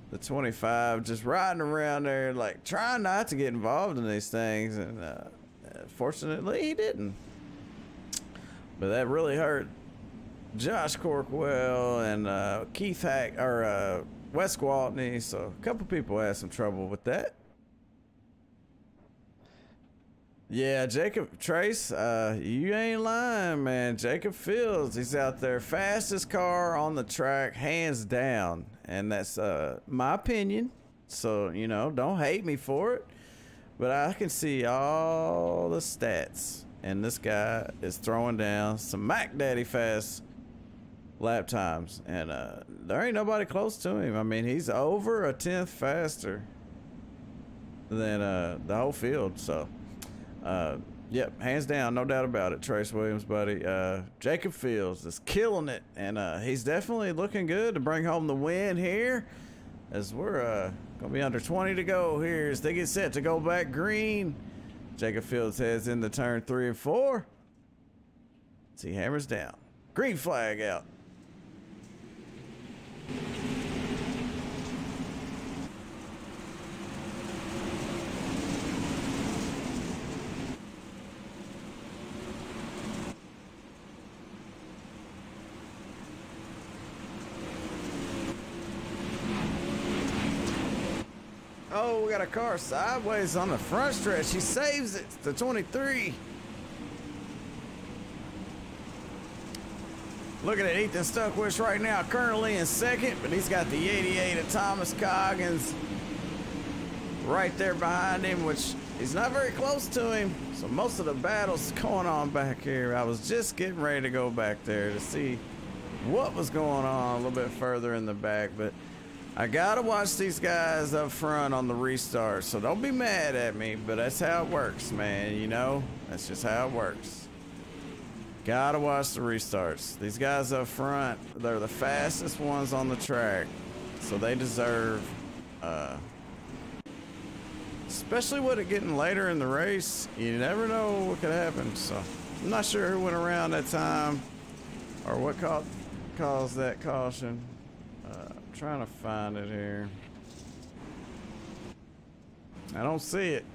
The 25 just riding around there like trying not to get involved in these things. And fortunately he didn't. But that really hurt Josh Corkwell and Keith Hack, or Wes Gwaltney, so a couple people had some trouble with that. Yeah, Jacob Trace, you ain't lying, man. Jacob Fields, he's out there, fastest car on the track, hands down, and that's my opinion. So you know, don't hate me for it, but I can see all the stats, and this guy is throwing down some Mac Daddy fast lap times, and there ain't nobody close to him. I mean, he's over a 10th faster than the whole field. So yep, hands down, no doubt about it. Trace Williams, buddy. Jacob Fields is killing it, and he's definitely looking good to bring home the win here, as we're gonna be under 20 to go here as they get set to go back green. Jacob Fields heads into turn 3 and 4 as he hammers down. Green flag out. Oh, we got a car sideways on the front stretch. He saves it to 23. Looking at Ethan Stuckwish right now, currently in second, but he's got the 88 of Thomas Coggins right there behind him, which he's not very close to him. So most of the battle's going on back here. I was just getting ready to go back there to see what was going on a little bit further in the back, but I gotta watch these guys up front on the restart, so don't be mad at me, but that's how it works, man, you know? That's just how it works. Gotta watch the restarts. These guys up front, they're the fastest ones on the track, so they deserve, especially with it getting later in the race, you never know what could happen, so I'm not sure who went around that time or what caused that caution. Trying to find it here. I don't see it.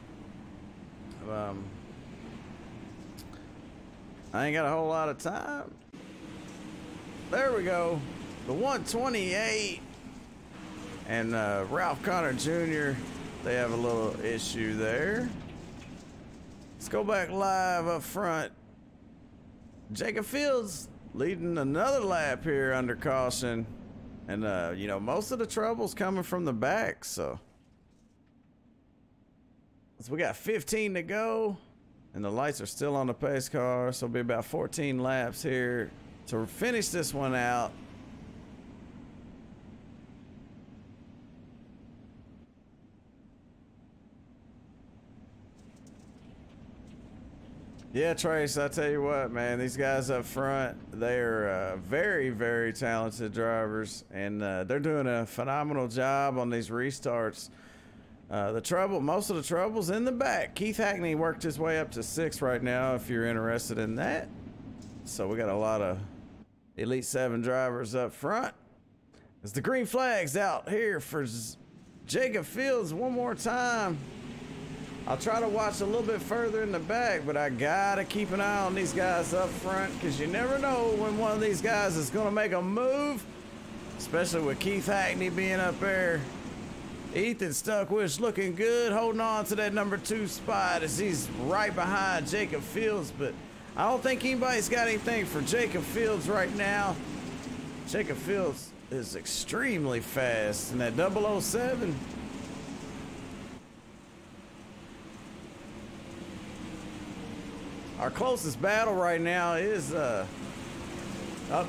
I ain't got a whole lot of time. There we go. The 128 and Ralph Connor Jr. They have a little issue there. Let's go back live up front. Jacob Fields leading another lap here under caution. And, you know, most of the trouble's coming from the back, so we got 15 to go, and the lights are still on the pace car, so it'll be about 14 laps here to finish this one out. Yeah, Trace, I tell you what, man, these guys up front, they're very, very talented drivers, and they're doing a phenomenal job on these restarts. Most of the trouble's in the back. Keith Hackney worked his way up to 6th right now, if you're interested in that. So we got a lot of Elite 7 drivers up front. As the green flag's out here for Jacob Fields one more time. I'll try to watch a little bit further in the back, but I gotta keep an eye on these guys up front, because you never know when one of these guys is gonna make a move, especially with Keith Hackney being up there. Ethan Stuckwish looking good, holding on to that number 2 spot as he's right behind Jacob Fields, but I don't think anybody's got anything for Jacob Fields right now. Jacob Fields is extremely fast in that 007. Our closest battle right now is up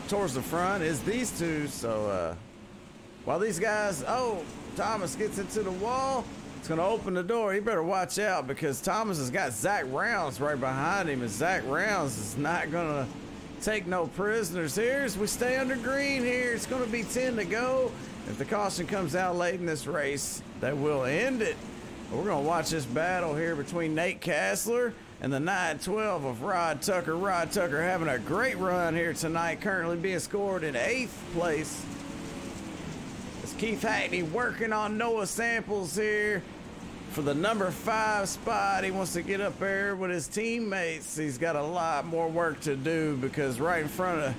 towards the front is these two. So while these guys, Thomas gets into the wall, it's gonna open the door. He better watch out, because Thomas has got Zach Rounds right behind him, and Zach Rounds is not gonna take no prisoners here as we stay under green here. It's gonna be 10 to go. If the caution comes out late in this race, that will end it. But we're gonna watch this battle here between Nate Kassler and the 912 of Rod Tucker. Rod Tucker having a great run here tonight, currently being scored in 8th place. As Keith Hackney working on Noah Samples here for the number 5 spot. He wants to get up there with his teammates. He's got a lot more work to do, because right in front of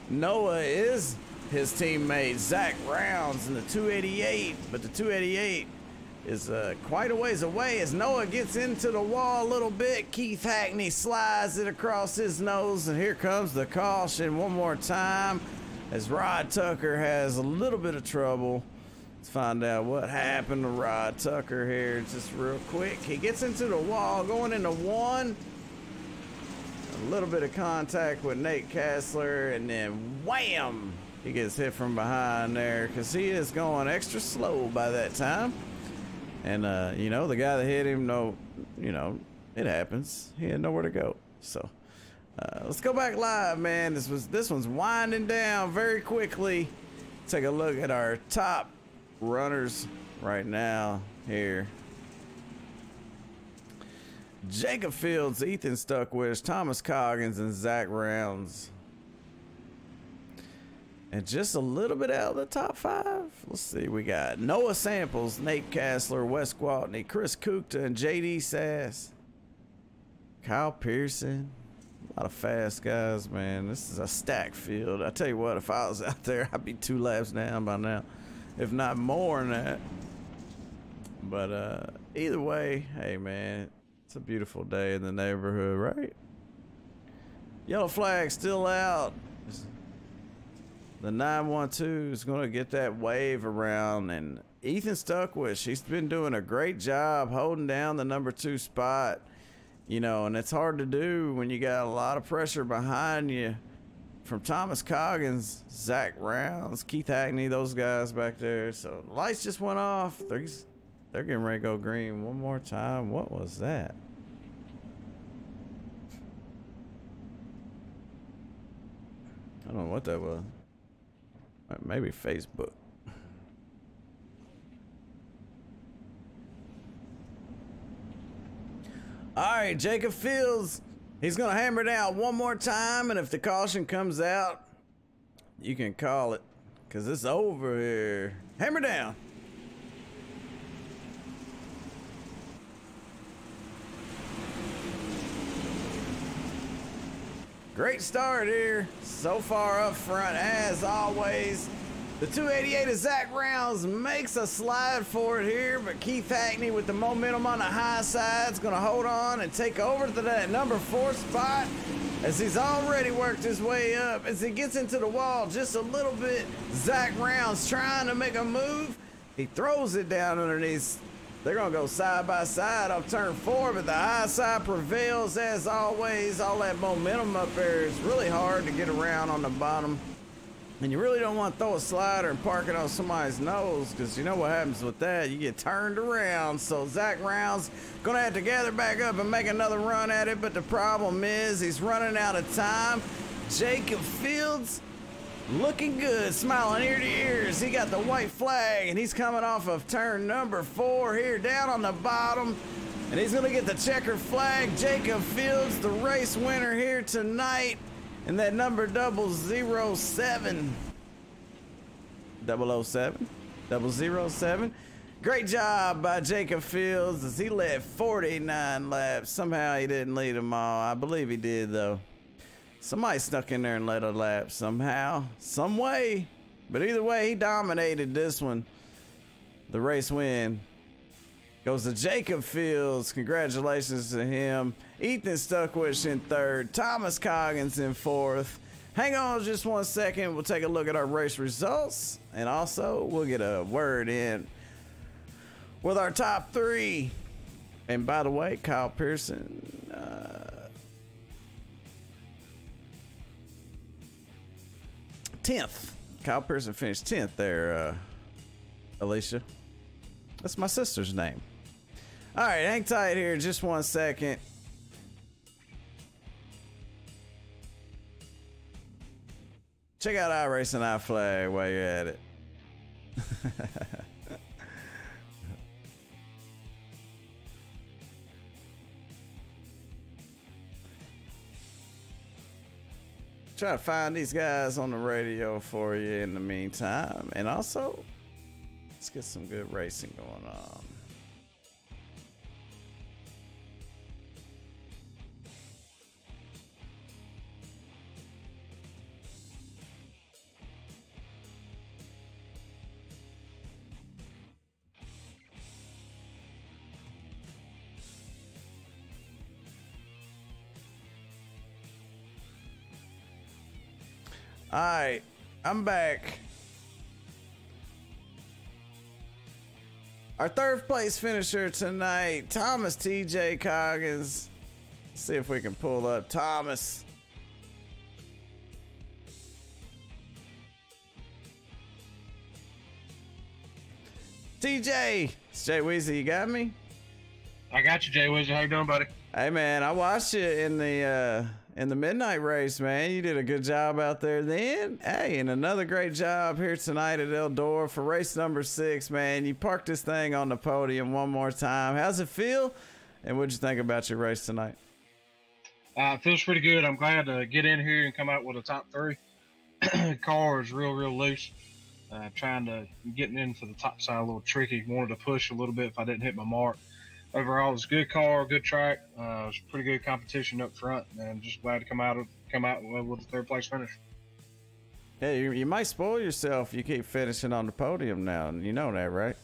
Noah is his teammate Zach Rounds in the 288, but the 288 is quite a ways away. As Noah gets into the wall a little bit, Keith Hackney slides it across his nose, and here comes the caution one more time as Rod Tucker has a little bit of trouble. Let's find out what happened to Rod Tucker here just real quick. He gets into the wall going into 1. A little bit of contact with Nate Kassler, and then wham! He gets hit from behind there, because he is going extra slow by that time. And, you know, the guy that hit him, it happens. He had nowhere to go. So, let's go back live, man. This one's winding down very quickly. Take a look at our top runners right now here. Jacob Fields, Ethan Stuckwish, Thomas Coggins, and Zach Rounds. And just a little bit out of the top 5. Let's see. We got Noah Samples, Nate Kassler, Wes Gwaltney, Chris Kukta, and JD Sass. Kyle Pearson. A lot of fast guys, man. This is a stacked field. I tell you what, if I was out there, I'd be 2 laps down by now, if not more than that. But either way, hey, man, it's a beautiful day in the neighborhood, right? Yellow flag still out. The 912 is going to get that wave around, and Ethan Stuckwish, he's been doing a great job holding down the number 2 spot, you know, and it's hard to do when you got a lot of pressure behind you from Thomas Coggins, Zach Rounds, Keith Hackney, those guys back there. So the lights just went off. They're getting ready to go green one more time. What was that? I don't know what that was. Maybe Facebook. All right, Jacob Fields, he's gonna hammer down one more time, and if the caution comes out, you can call it, because it's over here. Hammer down. Great start here so far up front, as always. The 288 of Zach Rounds makes a slide for it here, but Keith Hackney with the momentum on the high side is going to hold on and take over to that number 4 spot as he's already worked his way up. As he gets into the wall just a little bit, Zach Rounds trying to make a move. He throws it down underneath. They're going to go side by side off turn 4, but the high side prevails as always. All that momentum up there is really hard to get around on the bottom. And you really don't want to throw a slider and park it on somebody's nose, because you know what happens with that. You get turned around. So Zach Rounds going to have to gather back up and make another run at it. But the problem is he's running out of time. Jacob Fields looking good, smiling ear to ear as he got the white flag. And he's coming off of turn number 4 here down on the bottom. And he's going to get the checker flag. Jacob Fields, the race winner here tonight. And that number 007. 007. Great job by Jacob Fields as he led 49 laps. Somehow he didn't lead them all. I believe he did, though. Somebody snuck in there and led a lap somehow, some way. But either way, he dominated this one. The race win goes to Jacob Fields. Congratulations to him. Ethan Stuckwich in 3rd. Thomas Coggins in 4th. Hang on just 1 second. We'll take a look at our race results. And also, we'll get a word in with our top 3. And by the way, Kyle Pearson. 10th. Kyle Pearson finished 10th there, Alicia. That's my sister's name. All right, hang tight here just 1 second. Check out iRacing iFlag while you're at it. Try to find these guys on the radio for you in the meantime. And also, let's get some good racing going on. All right, I'm back. Our 3rd place finisher tonight, Thomas TJ Coggins. Let's see if we can pull up Thomas. TJ, it's Jay Weezy, you got me? I got you, Jay Weezy. How you doing, buddy? Hey man, I watched you in the midnight race, man. You did a good job out there then. Hey, and another great job here tonight at Eldora for race number 6, man. You parked this thing on the podium one more time. How's it feel? And what'd you think about your race tonight? It feels pretty good. I'm glad to get in here and come out with a top 3. Car is real loose. Trying to getting into the top side a little tricky. Wanted to push a little bit if I didn't hit my mark. Overall, it's a good car, good track. It was pretty good competition up front, and I'm just glad to come out with a 3rd place finish. Yeah, you might spoil yourself. You keep finishing on the podium now, and you know that, right?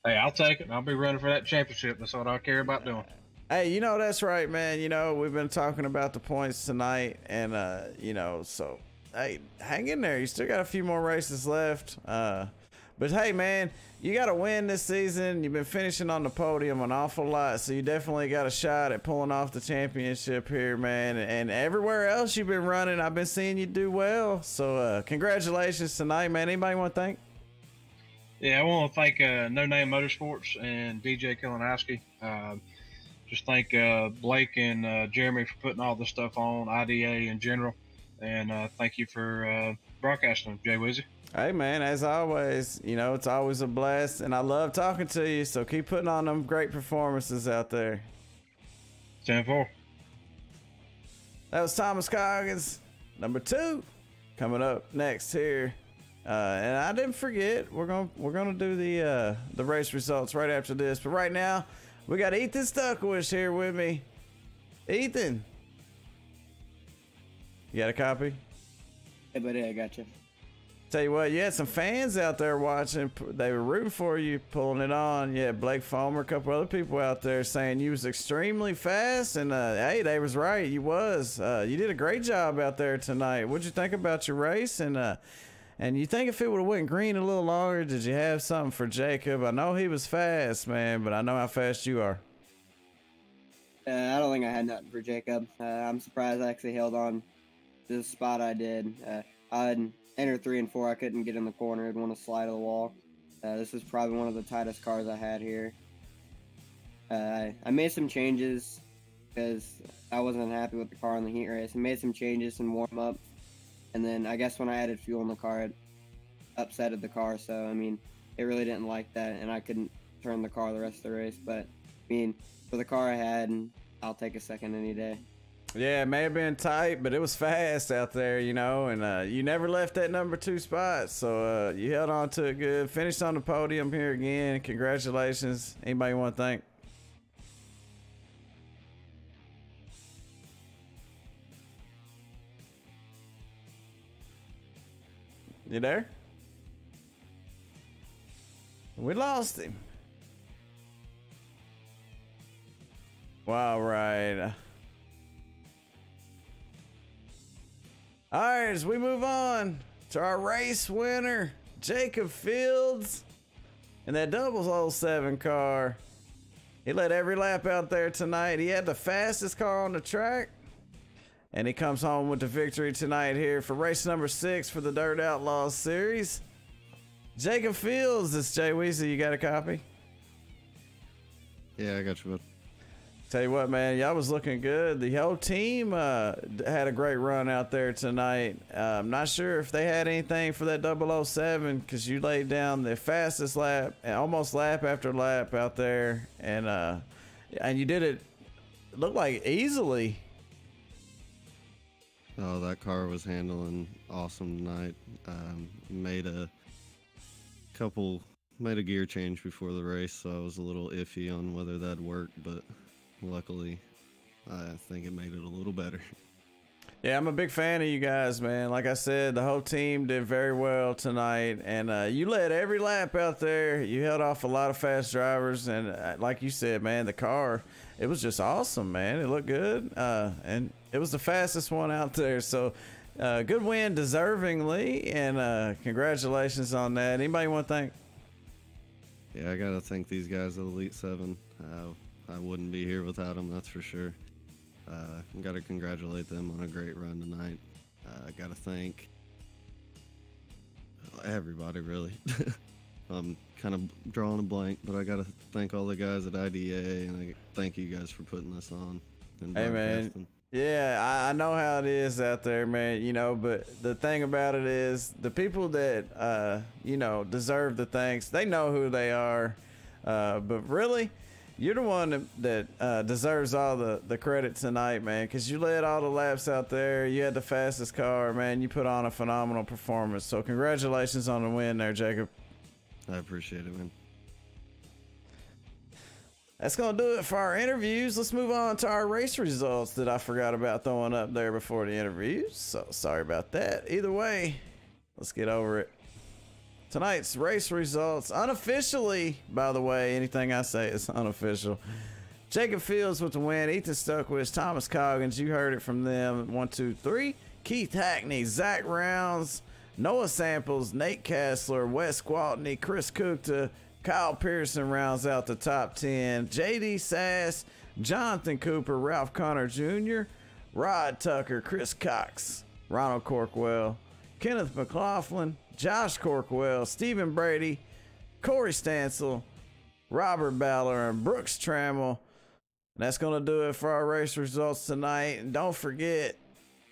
Hey, I'll take it. I'll be running for that championship. That's what I care about doing. Hey, you know that's right, man. You know we've been talking about the points tonight, and you know, so hey, hang in there. You still got a few more races left. But hey, man, you got to win this season. You've been finishing on the podium an awful lot, so you definitely got a shot at pulling off the championship here, man. And everywhere else you've been running, I've been seeing you do well. So congratulations tonight, man. Anybody want to thank? Yeah, I want to thank No Name Motorsports and DJ Kilinowski. Just thank Blake and Jeremy for putting all this stuff on, IDA in general. And thank you for broadcasting, Jay Weezy. Hey, man, as always, you know, it's always a blast, and I love talking to you, so keep putting on them great performances out there. 10-4. That was Thomas Coggins, number 2, coming up next here. And I didn't forget, we're gonna do the race results right after this, but right now, we got Ethan Stuckwich here with me. Ethan, you got a copy? Hey, buddy, I got you. Tell you what, you had some fans out there watching. They were rooting for you, pulling it on. Yeah, Blake Fulmer, a couple other people out there saying you was extremely fast, and hey, they was right. You was. You did a great job out there tonight. What'd you think about your race? And you think if it would have went green a little longer, did you have something for Jacob? I know he was fast, man, but I know how fast you are. I don't think I had nothing for Jacob. I'm surprised I actually held on to the spot I did. I'd entered 3 and 4. I couldn't get in the corner. I'd want to slide to the wall. This is probably one of the tightest cars I had here. I made some changes because I wasn't happy with the car in the heat race. I made some changes and warm up. And then I guess when I added fuel in the car, it upsetted the car. So, I mean, it really didn't like that. And I couldn't turn the car the rest of the race. But, I mean, for the car I had, and I'll take a second any day. Yeah, it may have been tight, but it was fast out there, you know, and you never left that number 2 spot, so you held on to it good. Finished on the podium here again. Congratulations. Anybody want to thank? You there? We lost him. Wow, right. All right, as we move on to our race winner, Jacob Fields, in that 007 car. He led every lap out there tonight. He had the fastest car on the track, and he comes home with the victory tonight here for race number 6 for the Dirt Outlaws series. Jacob Fields, it's Jay Weezy. You got a copy? Yeah, I got you, bud. Tell you what, man, y'all was looking good. The whole team had a great run out there tonight. I'm not sure if they had anything for that 007 because you laid down the fastest lap, almost lap after lap out there, and you did it looked like easily. Oh, that car was handling awesome tonight. Made a gear change before the race, so I was a little iffy on whether that'd work, but luckily, I think it made it a little better. Yeah, I'm a big fan of you guys, man. Like I said, the whole team did very well tonight, and you led every lap out there. You held off a lot of fast drivers, and like you said, man, the car, it was just awesome, man. It looked good, and it was the fastest one out there. So, good win, deservingly, and congratulations on that. Anybody want to thank? Yeah, I got to thank these guys at Elite 7. I wouldn't be here without them, that's for sure. Got to congratulate them on a great run tonight. I got to thank everybody, really. I'm kind of drawing a blank, but I got to thank all the guys at IDA, and I thank you guys for putting this on. And hey, man. Yeah, I know how it is out there, man, you know, but the thing about it is the people that, you know, deserve the thanks, they know who they are. But really, you're the one that deserves all the credit tonight, man, because you led all the laps out there. You had the fastest car, man. You put on a phenomenal performance. So congratulations on the win there, Jacob. I appreciate it, man. That's going to do it for our interviews. Let's move on to our race results that I forgot about throwing up there before the interviews. So sorry about that. Either way, let's get over it. Tonight's race results, unofficially, by the way, anything I say is unofficial. Jacob Fields with the win. Ethan Stokewich, Thomas Coggins, you heard it from them. 1, 2, 3. Keith Hackney, Zach Rounds, Noah Samples, Nate Kassler, Wes Gwaltney, Chris Kukta, Kyle Pearson rounds out the top 10. JD Sass, Jonathan Cooper, Ralph Connor Jr., Rod Tucker, Chris Cox, Ronald Corkwell, Kenneth McLaughlin, Josh Corkwell, Stephen Brady, Corey Stansel, Robert Baller, and Brooks Trammell. And that's going to do it for our race results tonight. And don't forget,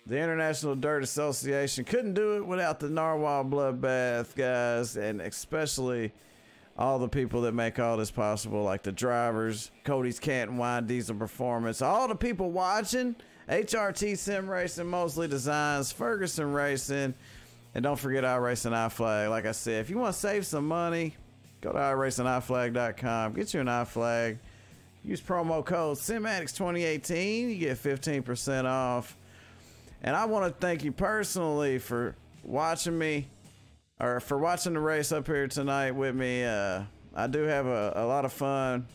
the International Dirt Association couldn't do it without the Narwhal Bloodbath, guys, and especially all the people that make all this possible, like the drivers, Cody's Canton Wine Diesel Performance, all the people watching, HRT Sim Racing, Mosley Designs, Ferguson Racing, and don't forget iRacing iFlag. Like I said, if you want to save some money, go to iRacingIFlag.com. Get you an iFlag. Use promo code SIMATICS2018. You get 15% off. And I want to thank you personally for watching me or for watching the race up here tonight with me. I do have a lot of fun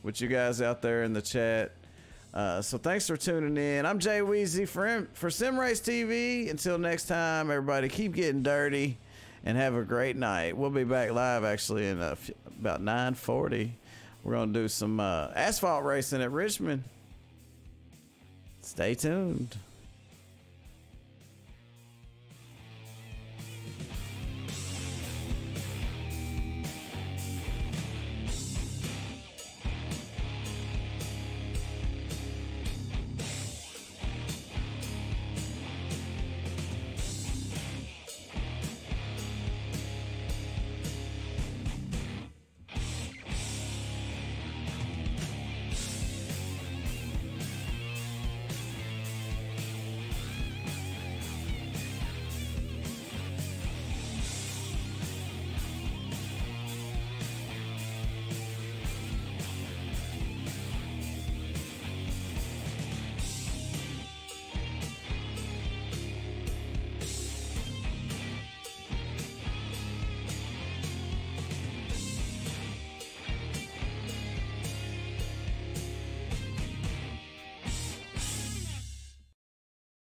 with you guys out there in the chat. So thanks for tuning in. I'm Jay Weezy for Sim Race TV. Until next time, everybody, keep getting dirty and have a great night. We'll be back live actually in about 9:40. We're gonna do some asphalt racing at Richmond. Stay tuned.